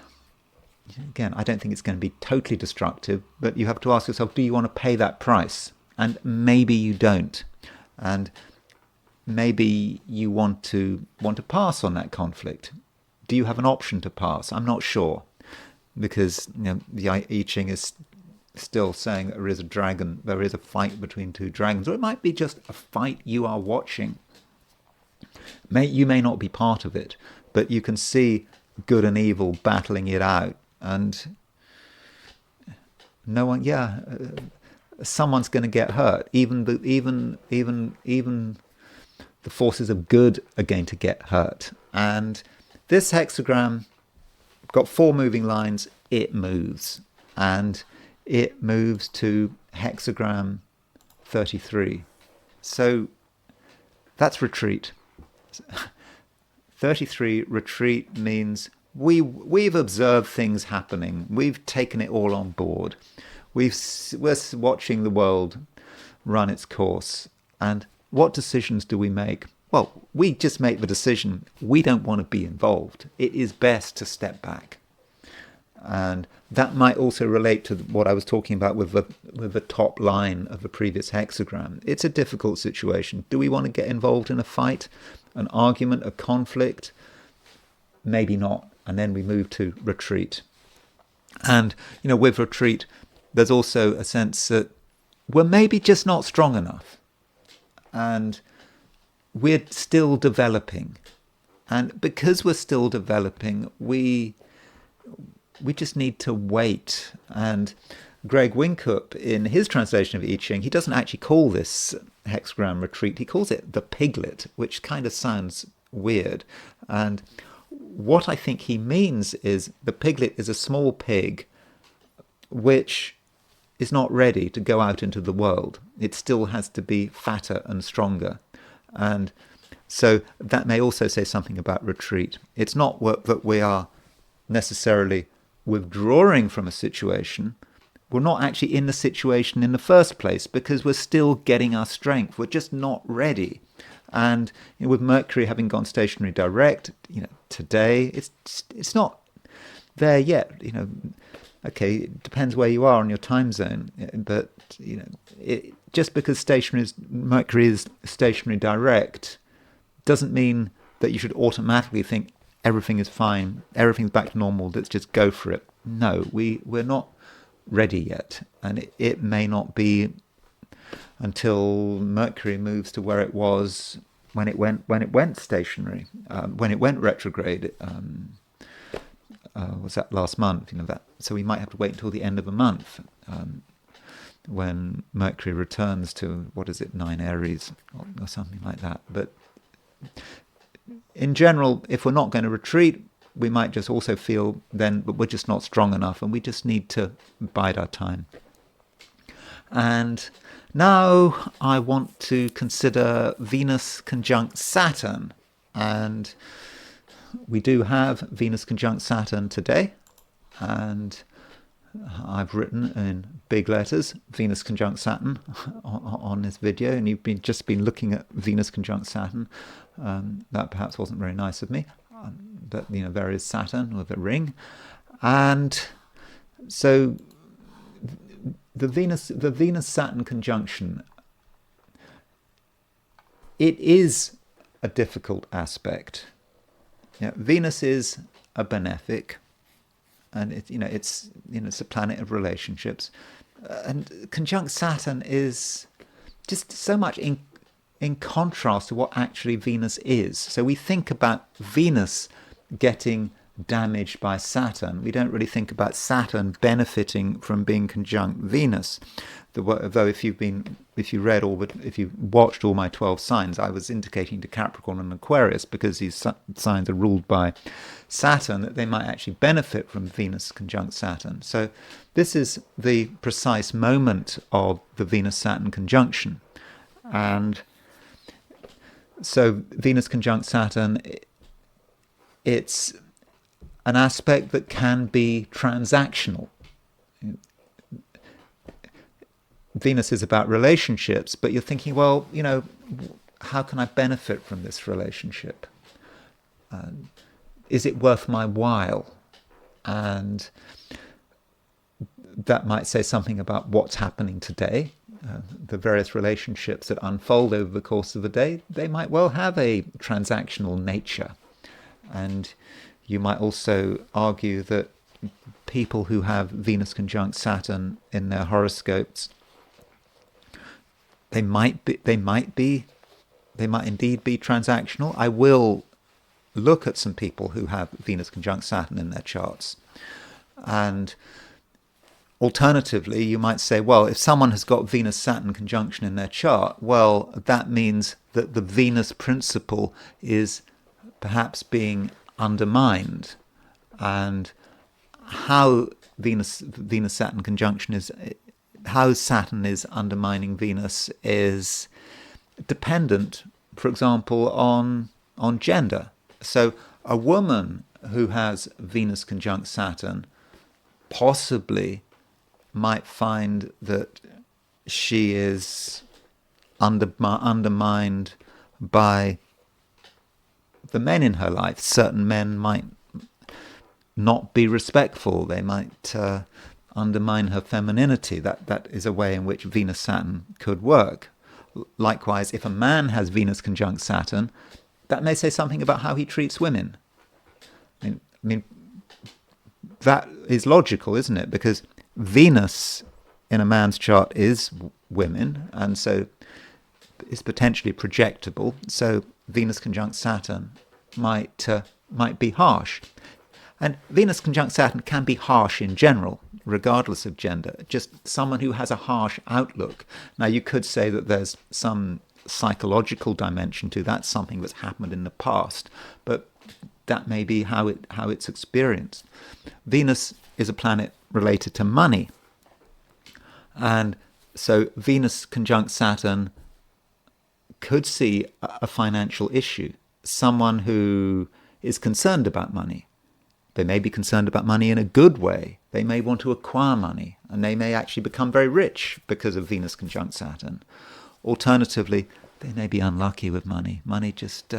again, I don't think it's going to be totally destructive, but you have to ask yourself, do you want to pay that price? And maybe you don't. And maybe you want to pass on that conflict. Do you have an option to pass? I'm not sure, because the I Ching is still saying there is a dragon, there is a fight between 2 dragons, or it might be just a fight you are watching. You may not be part of it, but you can see good and evil battling it out, and no one, someone's going to get hurt. Even the forces of good are going to get hurt. And this hexagram got 4 moving lines. It moves, and it moves to hexagram 33. So that's retreat. 33 retreat means we've observed things happening. We've taken it all on board. We're watching the world run its course. And what decisions do we make? Well, we just make the decision we don't want to be involved. It is best to step back. And that might also relate to what I was talking about with the top line of the previous hexagram. It's a difficult situation. Do we want to get involved in a fight, an argument, a conflict? Maybe not. And then we move to retreat. And, with retreat, there's also a sense that we're maybe just not strong enough. And we're still developing. And because we're still developing, we just need to wait. And Greg Winkup, in his translation of I Ching, he doesn't actually call this hexagram retreat. He calls it the piglet, which kind of sounds weird. And what I think he means is the piglet is a small pig which is not ready to go out into the world. It still has to be fatter and stronger. And so that may also say something about retreat. It's not that we are necessarily withdrawing from a situation. We're not actually in the situation in the first place because we're still getting our strength. We're just not ready. And with Mercury having gone stationary direct, today it's not there yet. Okay, it depends where you are on your time zone, but just because Mercury is stationary direct doesn't mean that you should automatically think everything is fine, everything's back to normal, let's just go for it. No, we're not ready yet, and it may not be until Mercury moves to where it was when it went stationary, when it went retrograde. Was that last month? So we might have to wait until the end of the month when Mercury returns to 9 Aries or something like that. But in general, if we're not going to retreat, we might just also feel then that we're just not strong enough, and we just need to bide our time. And now I want to consider Venus conjunct Saturn, and we do have Venus conjunct Saturn today, and I've written in big letters Venus conjunct Saturn on this video, and you've just been looking at Venus conjunct Saturn. That perhaps wasn't very nice of me, but there is Saturn with a ring, and so the Venus Saturn conjunction, it is a difficult aspect. Venus is a benefic, and it's a planet of relationships, and conjunct Saturn is just so much in contrast to what actually Venus is. So we think about Venus getting damaged by Saturn. We don't really think about Saturn benefiting from being conjunct Venus. Though if you watched all my 12 signs, I was indicating to Capricorn and Aquarius, because these signs are ruled by Saturn, that they might actually benefit from Venus conjunct Saturn. So this is the precise moment of the Venus-Saturn conjunction. And so Venus conjunct Saturn, it's an aspect that can be transactional. Venus is about relationships, but you're thinking, well, how can I benefit from this relationship? Is it worth my while? And that might say something about what's happening today. The various relationships that unfold over the course of the day, they might well have a transactional nature. And you might also argue that people who have Venus conjunct Saturn in their horoscopes, they might indeed be transactional. I will look at some people who have Venus conjunct Saturn in their charts. And alternatively, you might say, well, if someone has got Venus-Saturn conjunction in their chart, well, that means that the Venus principle is perhaps being undermined. And how Venus-Saturn conjunction is, how Saturn is undermining Venus is dependent, for example, on gender. So a woman who has Venus conjunct Saturn possibly might find that she is undermined by the men in her life. Certain men might not be respectful. They might undermine her femininity. That is a way in which Venus-Saturn could work. Likewise, if a man has Venus conjunct Saturn, that may say something about how he treats women. I mean, that is logical, isn't it? Because Venus in a man's chart is women, and so is potentially projectable. So Venus conjunct Saturn might be harsh. And Venus conjunct Saturn can be harsh in general, regardless of gender. Just someone who has a harsh outlook. Now, you could say that there's some psychological dimension to that, something that's happened in the past, but that may be how it's experienced. Venus is a planet related to money, and so Venus conjunct Saturn could see a financial issue. Someone who is concerned about money. They may be concerned about money in a good way. They may want to acquire money, and they may actually become very rich because of Venus conjunct Saturn. Alternatively, they may be unlucky with money. Money just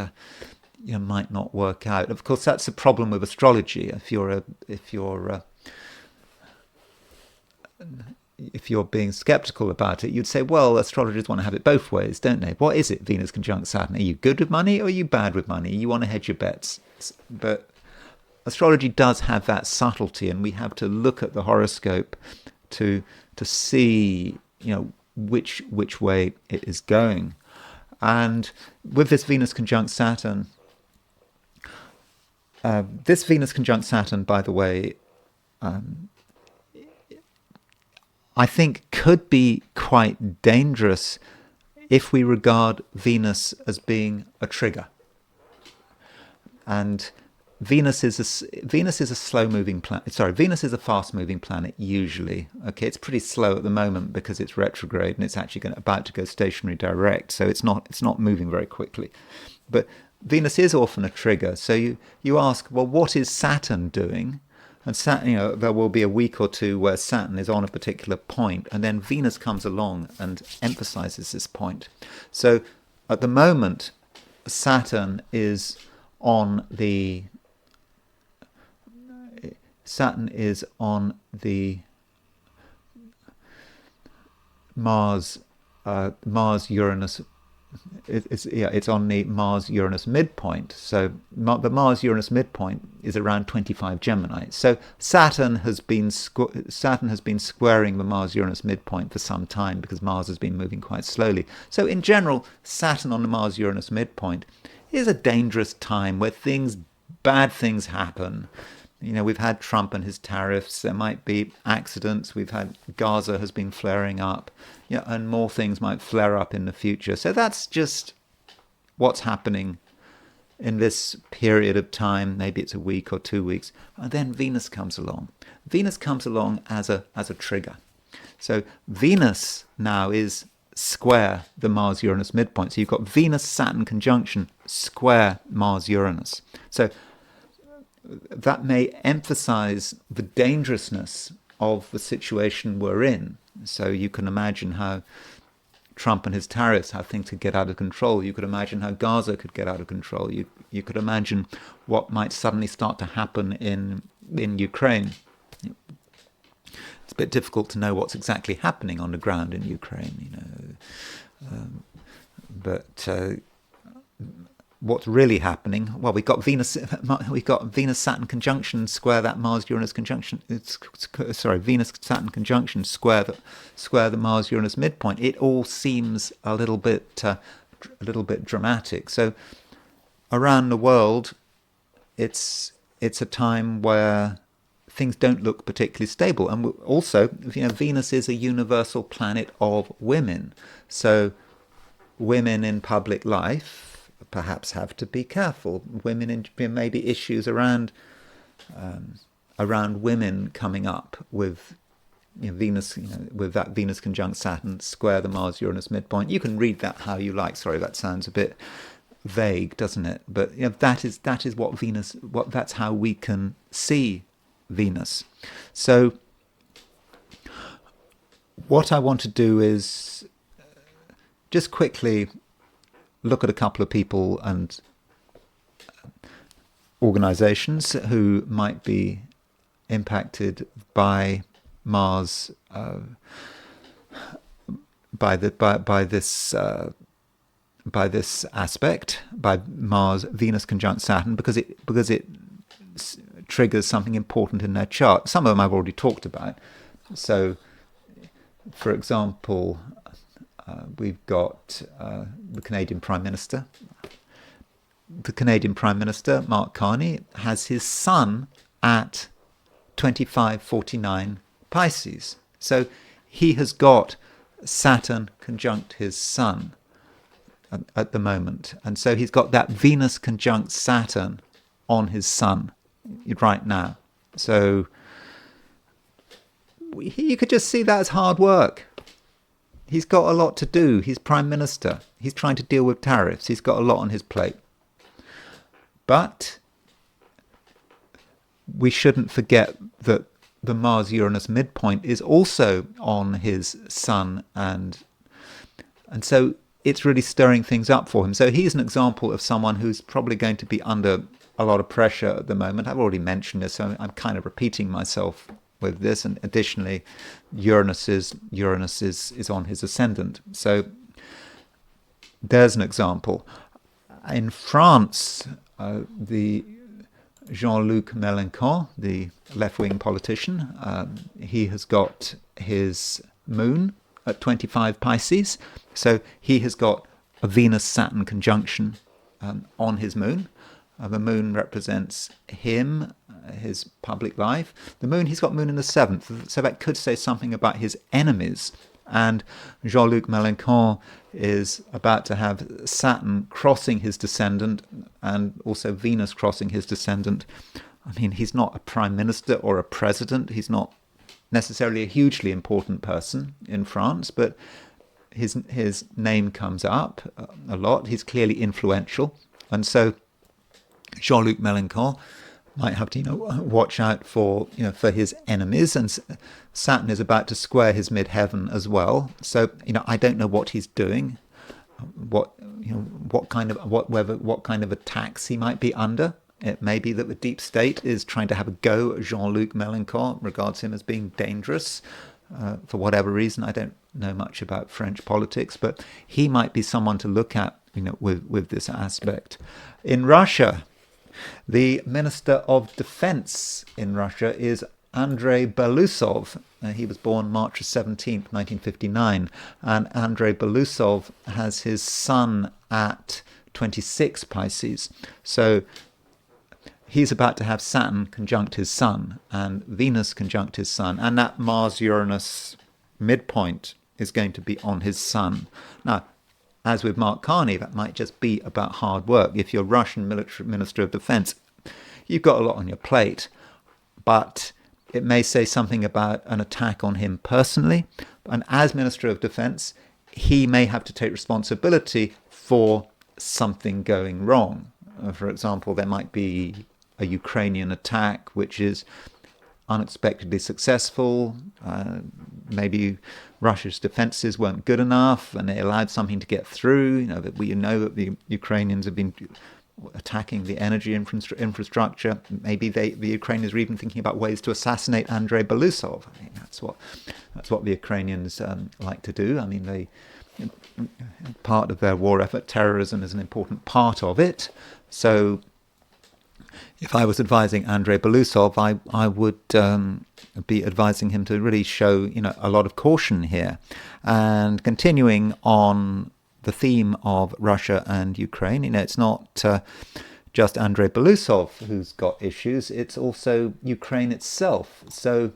might not work out. Of course, that's a problem with astrology. If you're being skeptical about it, you'd say, well, astrologers want to have it both ways, don't they? What is it, Venus conjunct Saturn? Are you good with money or are you bad with money? You want to hedge your bets. But astrology does have that subtlety, and we have to look at the horoscope to see, which way it is going. And with this Venus conjunct Saturn, by the way, I think could be quite dangerous if we regard Venus as being a trigger. And Venus is a slow-moving planet. Sorry, Venus is a fast-moving planet usually. Okay, it's pretty slow at the moment because it's retrograde and it's actually about to go stationary direct. So it's not moving very quickly. But Venus is often a trigger. So you ask, well, what is Saturn doing? And Saturn, there will be a week or two where Saturn is on a particular point, and then Venus comes along and emphasizes this point. So at the moment, Saturn is on the Mars-Uranus. It's on the Mars-Uranus midpoint. So the Mars-Uranus midpoint is around 25 Gemini. So Saturn has been squaring the Mars-Uranus midpoint for some time because Mars has been moving quite slowly. So in general, Saturn on the Mars-Uranus midpoint is a dangerous time where bad things happen. We've had Trump and his tariffs. There might be accidents. We've had Gaza has been flaring up, and more things might flare up in the future. So that's just what's happening in this period of time. Maybe it's a week or 2 weeks, and then Venus comes along. Venus comes along as a trigger. So Venus now is square the Mars-Uranus midpoint. So you've got Venus-Saturn conjunction square Mars-Uranus. So that may emphasize the dangerousness of the situation we're in. So you can imagine how Trump and his tariffs, how things could get out of control. You could imagine how Gaza could get out of control. You could imagine what might suddenly start to happen in Ukraine. It's a bit difficult to know what's exactly happening on the ground in Ukraine, but what's really happening? Well, we've got Venus-Saturn conjunction square that Mars-Uranus conjunction. Venus-Saturn conjunction square the Mars-Uranus midpoint. It all seems a little bit dramatic. So around the world, it's a time where things don't look particularly stable. And also, Venus is a universal planet of women. So women in public life perhaps have to be careful. Women in maybe issues around women coming up with Venus, with that Venus conjunct Saturn square the Mars Uranus midpoint. You can read that how you like. Sorry, that sounds a bit vague, doesn't it? But that is what Venus. That's how we can see Venus. So what I want to do is just quickly look at a couple of people and organizations who might be impacted by Mars, by this aspect, by Mars Venus conjunct Saturn, because it triggers something important in their chart. Some of them I've already talked about. So, for example, we've got the Canadian Prime Minister. The Canadian Prime Minister, Mark Carney, has his sun at 2549 Pisces. So he has got Saturn conjunct his sun at the moment. And so he's got that Venus conjunct Saturn on his sun right now. So you could just see that as hard work. He's got a lot to do. He's Prime Minister. He's trying to deal with tariffs. He's got a lot on his plate. But we shouldn't forget that the Mars-Uranus midpoint is also on his sun, and so it's really stirring things up for him. So he's an example of someone who's probably going to be under a lot of pressure at the moment. I've already mentioned this, so I'm kind of repeating myself with this. And additionally, Uranus is on his ascendant. So there's an example. In France, the Jean-Luc Mélenchon, the left-wing politician, he has got his moon at 25 Pisces. So he has got a Venus-Saturn conjunction on his moon. The moon represents him, his public life. The moon, he's got moon in the 7th, so that could say something about his enemies. And Jean-Luc Mélenchon is about to have Saturn crossing his descendant and also Venus crossing his descendant. I mean, he's not a prime minister or a president. He's not necessarily a hugely important person in France, but his name comes up a lot. He's clearly influential. And so Jean-Luc Mélenchon might have to, watch out for his enemies, and Saturn is about to square his midheaven as well. So, I don't know what he's doing, what kind of attacks he might be under. It may be that the deep state is trying to have a go at Jean-Luc Mélenchon, regards him as being dangerous for whatever reason. I don't know much about French politics, but he might be someone to look at, with this aspect. In Russia, the Minister of Defense in Russia is Andrei Belousov. He was born March 17th, 1959. And Andrei Belousov has his sun at 26 Pisces. So he's about to have Saturn conjunct his sun and Venus conjunct his sun. And that Mars-Uranus midpoint is going to be on his sun. Now, as with Mark Carney, that might just be about hard work. If you're Russian Minister of Defense, you've got a lot on your plate. But it may say something about an attack on him personally. And as Minister of Defense, he may have to take responsibility for something going wrong. For example, there might be a Ukrainian attack which is unexpectedly successful. Maybe Russia's defenses weren't good enough and they allowed something to get through. That the Ukrainians have been attacking the energy infrastructure. Maybe the Ukrainians are even thinking about ways to assassinate Andrei Belousov. I mean, that's what the Ukrainians like to do. I mean, part of their war effort, terrorism is an important part of it. So if I was advising Andrei Belousov, I would be advising him to really show a lot of caution here. And continuing on the theme of Russia and Ukraine, it's not just Andrei Belousov who's got issues. It's also Ukraine itself. So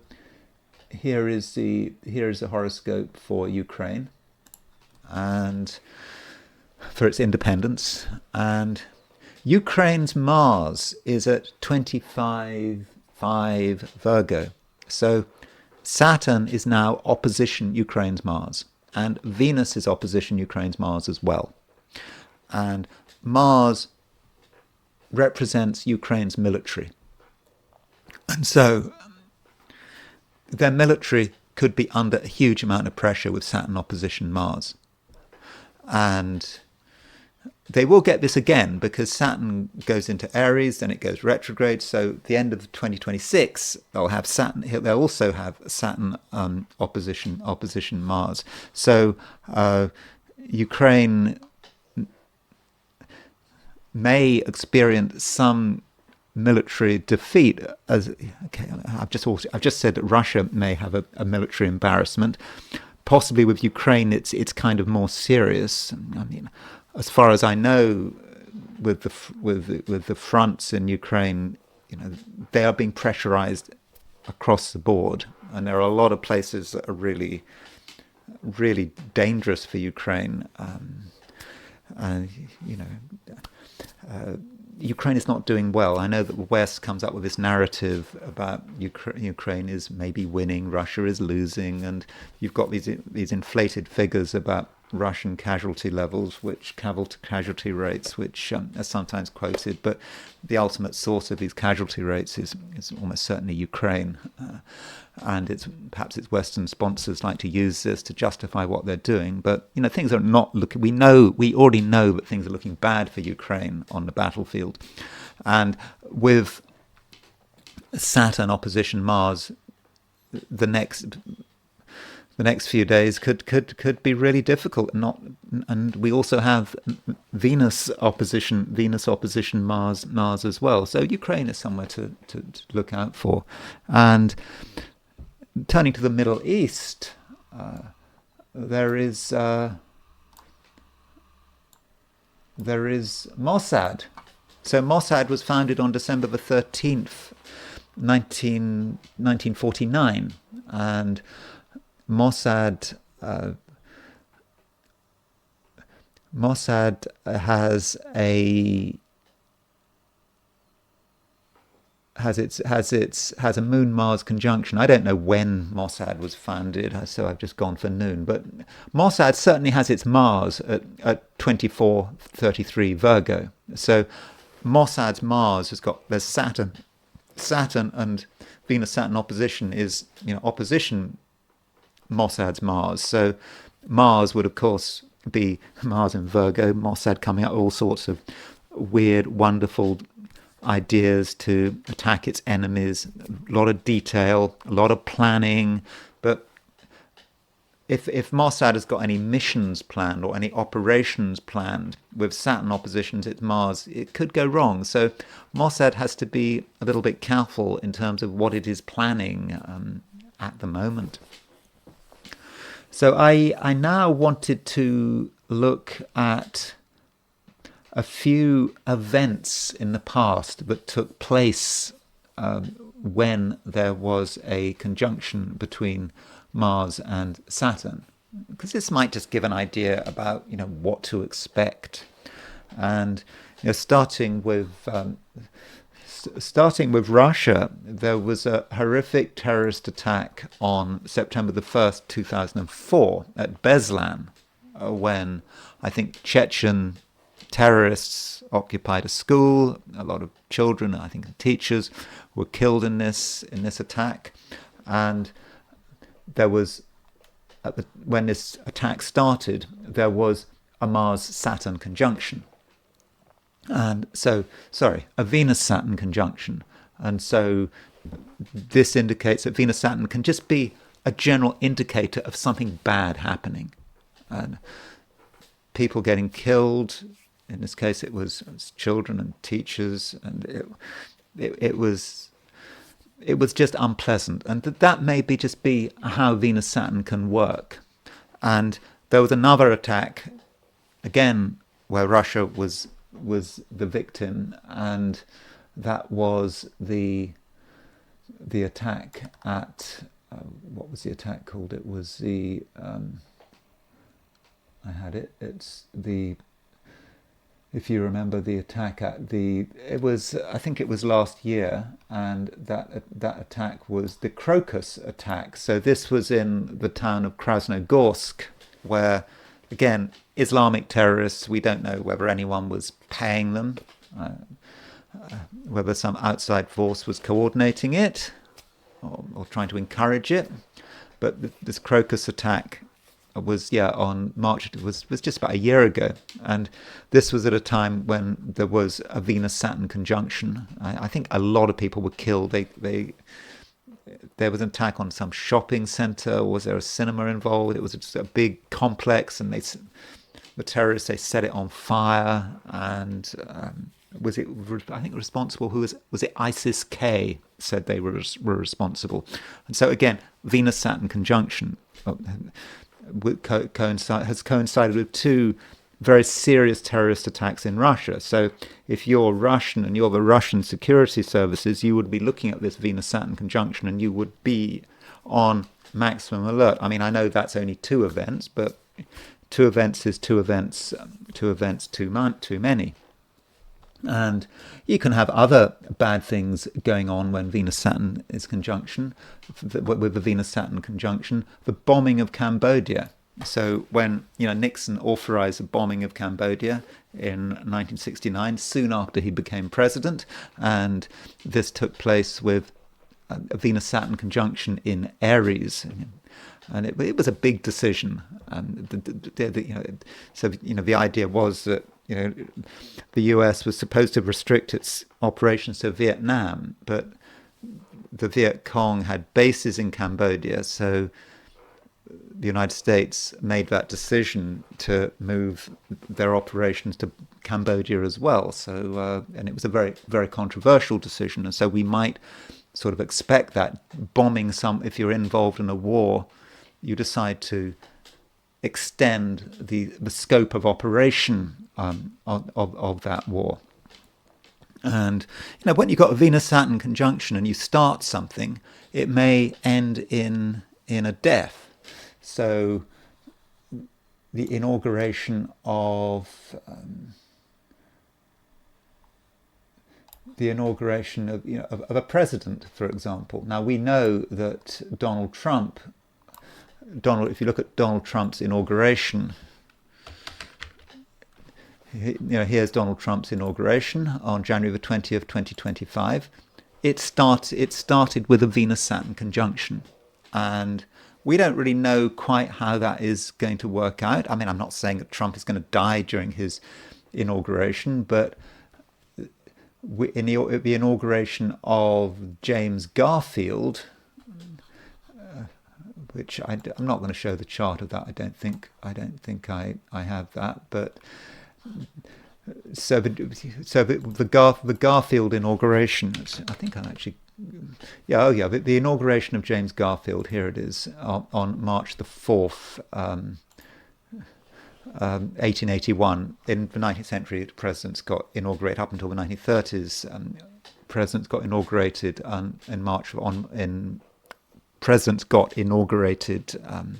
here is the horoscope for Ukraine and for its independence. And Ukraine's Mars is at 25.5 Virgo. So Saturn is now opposition Ukraine's Mars, and Venus is opposition Ukraine's Mars as well. And Mars represents Ukraine's military. And so their military could be under a huge amount of pressure with Saturn opposition Mars. And they will get this again because Saturn goes into Aries, then it goes retrograde. So at the end of 2026, they'll have Saturn. They'll also have Saturn opposition Mars. So Ukraine may experience some military defeat. I've just said that Russia may have a military embarrassment. Possibly with Ukraine, it's kind of more serious. I mean, as far as I know, with the fronts in Ukraine, they are being pressurized across the board, and there are a lot of places that are really, really dangerous for Ukraine. Ukraine is not doing well. I know that the West comes up with this narrative about Ukraine is maybe winning, Russia is losing, and you've got these inflated figures about Russian casualty levels, casualty rates, which are sometimes quoted, but the ultimate source of these casualty rates is almost certainly Ukraine, and perhaps its Western sponsors like to use this to justify what they're doing. But things are not looking. We already know that things are looking bad for Ukraine on the battlefield, and with Saturn opposition Mars, the next few days could be really difficult. And we also have Venus opposition Mars as well. So Ukraine is somewhere to look out for. And turning to the Middle East, there is Mossad. So Mossad was founded on December the 13th, 1949, and Mossad has a Moon Mars conjunction. I don't know when Mossad was founded, so I've just gone for noon. But Mossad certainly has its Mars at 24.33 Virgo. So Mossad's Mars there's Saturn and Venus Saturn opposition is opposition Mossad's Mars. So Mars would, of course, be Mars in Virgo, Mossad coming up with all sorts of weird, wonderful ideas to attack its enemies, a lot of detail, a lot of planning. But if Mossad has got any missions planned or any operations planned with Saturn opposition to its Mars, it could go wrong. So Mossad has to be a little bit careful in terms of what it is planning at the moment. So I now wanted to look at a few events in the past that took place when there was a conjunction between Mars and Saturn, because this might just give an idea about what to expect. And starting with Russia, there was a horrific terrorist attack on September the 1st, 2004 at Beslan, when I think Chechen terrorists occupied a school. A lot of children, I think teachers, were killed in this attack. And there was, when this attack started, there was a Mars-Saturn conjunction. And so, a Venus-Saturn conjunction. And so this indicates that Venus-Saturn can just be a general indicator of something bad happening. And people getting killed, in this case it was children and teachers, and it was just unpleasant. And that may just be how Venus-Saturn can work. And there was another attack, again, where Russia was the victim, and that was the attack at what was the attack called? It was the I had it. It's the, if you remember the attack at the, it was, I think it was last year, and that attack was the Crocus attack. So this was in the town of Krasnogorsk, where, again, Islamic terrorists, we don't know whether anyone was paying them, whether some outside force was coordinating it or trying to encourage it. But this Crocus attack was on March. It was just about a year ago, and this was at a time when there was a Venus-Saturn conjunction. I think a lot of people were killed. There was an attack on some shopping centre, or was there a cinema involved? It was just a big complex, and the terrorists, they set it on fire, and was it, I think, responsible? Who was it? ISIS-K said they were responsible, and so again, Venus-Saturn conjunction has coincided with two very serious terrorist attacks in Russia. So if you're Russian and you're the Russian security services, you would be looking at this Venus-Saturn conjunction and you would be on maximum alert. I mean, I know that's only two events, but two events is two events too many. And you can have other bad things going on when Venus-Saturn is conjunction, with the Venus-Saturn conjunction, the bombing of Cambodia. So when Nixon authorized the bombing of Cambodia in 1969, soon after he became president, and this took place with a Venus-Saturn conjunction in Aries. And it was a big decision. So the idea was that the US was supposed to restrict its operations to Vietnam, but the Viet Cong had bases in Cambodia, so the United States made that decision to move their operations to Cambodia as well. So, and it was a very, very controversial decision, and so we might sort of expect that bombing if you're involved in a war, you decide to extend the scope of operation of that war. And when you've got a Venus-Saturn conjunction and you start something, it may end in a death. So the inauguration of of a president, for example. Now we know that Donald Trump, if you look at Donald Trump's inauguration, here's Donald Trump's inauguration on January the 20th, 2025. It started with a Venus-Saturn conjunction, and we don't really know quite how that is going to work out. I mean, I'm not saying that Trump is going to die during his inauguration, but in the inauguration of James Garfield, which I'm not going to show the chart of that. I don't think I have that, but so the Garfield inauguration. I think I'm actually the inauguration of James Garfield. Here it is on March the 4th, 1881. In the 19th century, presidents got inaugurated. Up until the 1930s, presidents got inaugurated in March presidents got inaugurated on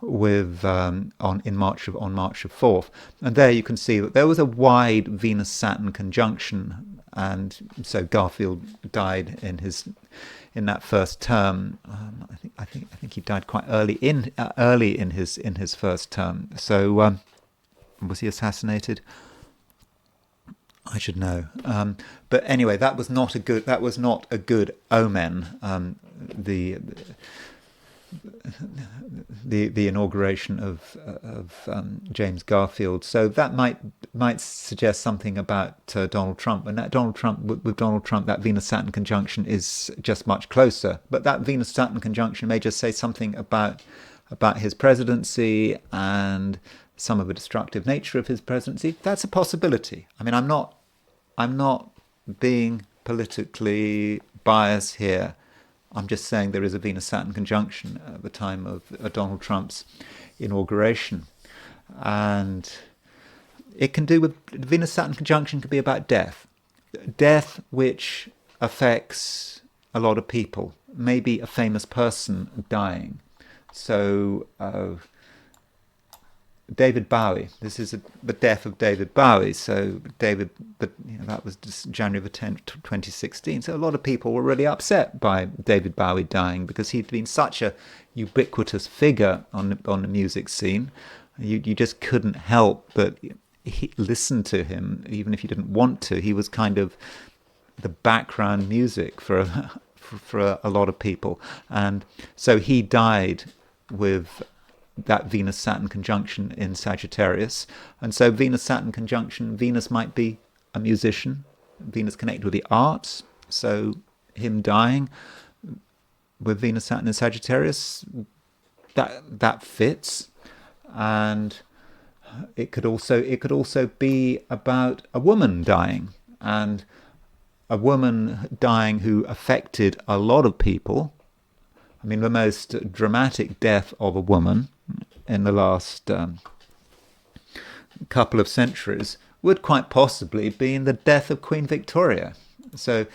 March of 4th, and there you can see that there was a wide Venus-Saturn conjunction, and so Garfield died in that first term. I think he died quite early in his first term. So was he assassinated? I should know. But anyway, that was not a good omen. The inauguration of James Garfield. So that might suggest something about Donald Trump. And with Donald Trump, that Venus-Saturn conjunction is just much closer. But that Venus-Saturn conjunction may just say something about his presidency and some of the destructive nature of his presidency. That's a possibility. I mean, I'm not being politically biased here. I'm just saying there is a Venus-Saturn conjunction at the time of Donald Trump's inauguration. And it can do with Venus-Saturn conjunction can be about death. Death which affects a lot of people. Maybe a famous person dying. So David Bowie. This is the death of David Bowie. So that was just January the 10th, 2016. So a lot of people were really upset by David Bowie dying because he'd been such a ubiquitous figure on the music scene. You just couldn't help but listen to him, even if you didn't want to. He was kind of the background music for a lot of people, and so he died with that Venus-Saturn conjunction in Sagittarius. And so Venus-Saturn conjunction, Venus might be a musician, Venus connected with the arts, so him dying with Venus-Saturn in Sagittarius, that fits. And it could also be about a woman dying, and a woman dying who affected a lot of people. I mean, the most dramatic death of a woman in the last couple of centuries would quite possibly be in the death of Queen Victoria. So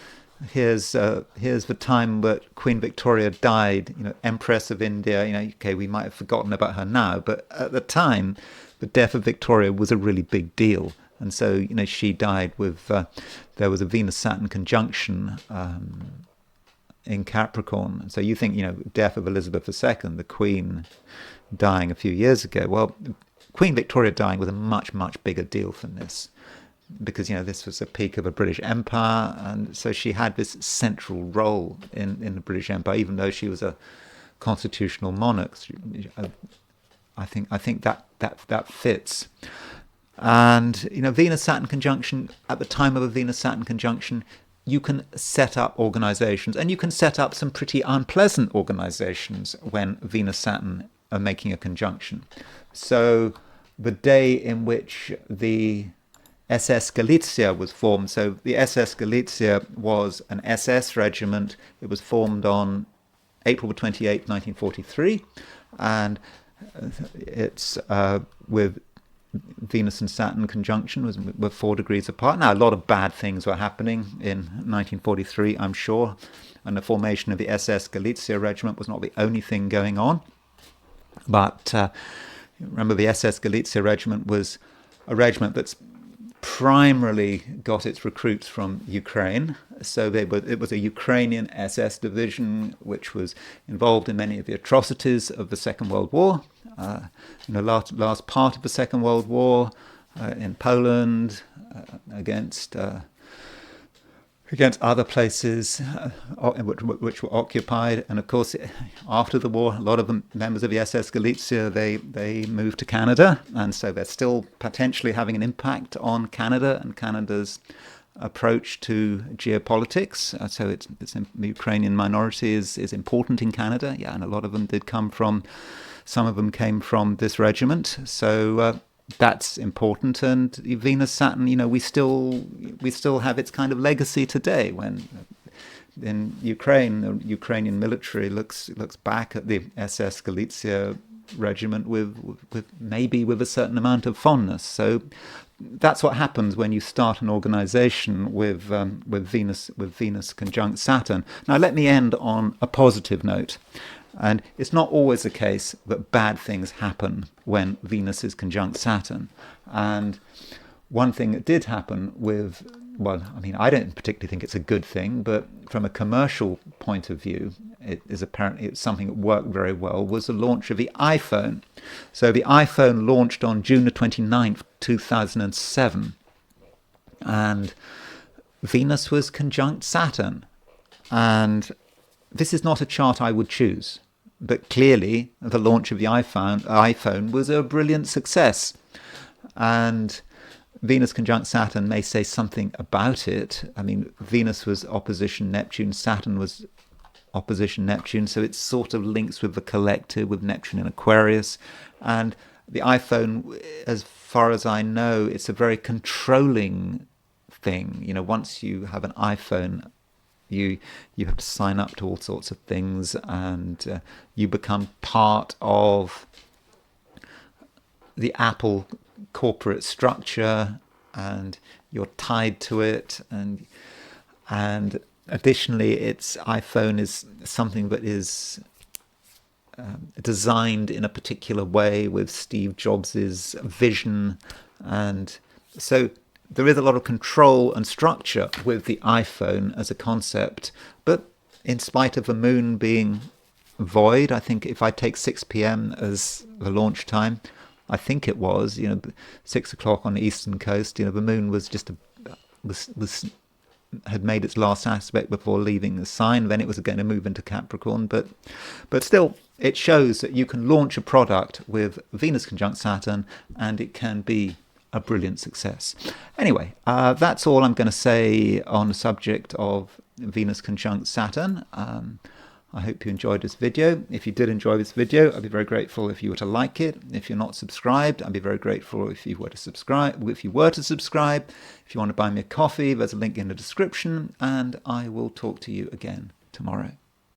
here's the time that Queen Victoria died, Empress of India. Okay, we might have forgotten about her now, but at the time, the death of Victoria was a really big deal. And so, she died with, there was a Venus-Saturn conjunction in Capricorn. So you think, death of Elizabeth II, the Queen dying a few years ago. Well, Queen Victoria dying was a much, much bigger deal than this, because, this was the peak of a British Empire, and so she had this central role in the British Empire, even though she was a constitutional monarch. I think that fits. And Venus-Saturn conjunction, at the time of a Venus-Saturn conjunction, you can set up organizations, and you can set up some pretty unpleasant organizations when Venus-Saturn are making a conjunction. So the day in which the SS Galicia was formed, so the SS Galicia was an SS regiment. It was formed on April 28, 1943, and it's with Venus and Saturn conjunction were 4 degrees apart. Now, a lot of bad things were happening in 1943, I'm sure, and the formation of the SS Galicia regiment was not the only thing going on. But remember, the SS Galicia regiment was a regiment that's primarily got its recruits from Ukraine. So it was a Ukrainian SS division which was involved in many of the atrocities of the Second World War. Last part of the Second World War in Poland, against other places which were occupied. And of course, after the war, a lot of the members of the SS Galicia, they moved to Canada, and so they're still potentially having an impact on Canada and Canada's approach to geopolitics. So the Ukrainian minority is important in Canada, and a lot of them some of them came from this regiment. So that's important. And Venus-Saturn, we still have its kind of legacy today. When in Ukraine, the Ukrainian military looks back at the SS Galicia regiment with a certain amount of fondness. So that's what happens when you start an organization with Venus conjunct Saturn. Now, let me end on a positive note. And it's not always the case that bad things happen when Venus is conjunct Saturn. And one thing that did happen I don't particularly think it's a good thing, but from a commercial point of view, it's something that worked very well, was the launch of the iPhone. So the iPhone launched on June the 29th, 2007. And Venus was conjunct Saturn. And this is not a chart I would choose, but clearly the launch of the iPhone was a brilliant success. And Venus conjunct Saturn may say something about it. I mean, Venus was opposition Neptune, Saturn was opposition Neptune, so it sort of links with the collective, with Neptune in Aquarius. And the iPhone, as far as I know, it's a very controlling thing. Once you have an iPhone, you have to sign up to all sorts of things, and you become part of the Apple corporate structure and you're tied to it, and additionally its iPhone is something that is designed in a particular way with Steve Jobs's vision, and so there is a lot of control and structure with the iPhone as a concept. But in spite of the moon being void, I think if I take 6 p.m. as the launch time, I think it was 6 o'clock on the eastern coast. The moon was just had made its last aspect before leaving the sign. Then it was going to move into Capricorn, but still, it shows that you can launch a product with Venus conjunct Saturn, and it can be a brilliant success. Anyway, that's all I'm going to say on the subject of Venus conjunct Saturn. I hope you enjoyed this video. If you did enjoy this video, I'd be very grateful if you were to like it. If you're not subscribed, I'd be very grateful if you were to subscribe. If you want to buy me a coffee, there's a link in the description, and I will talk to you again tomorrow.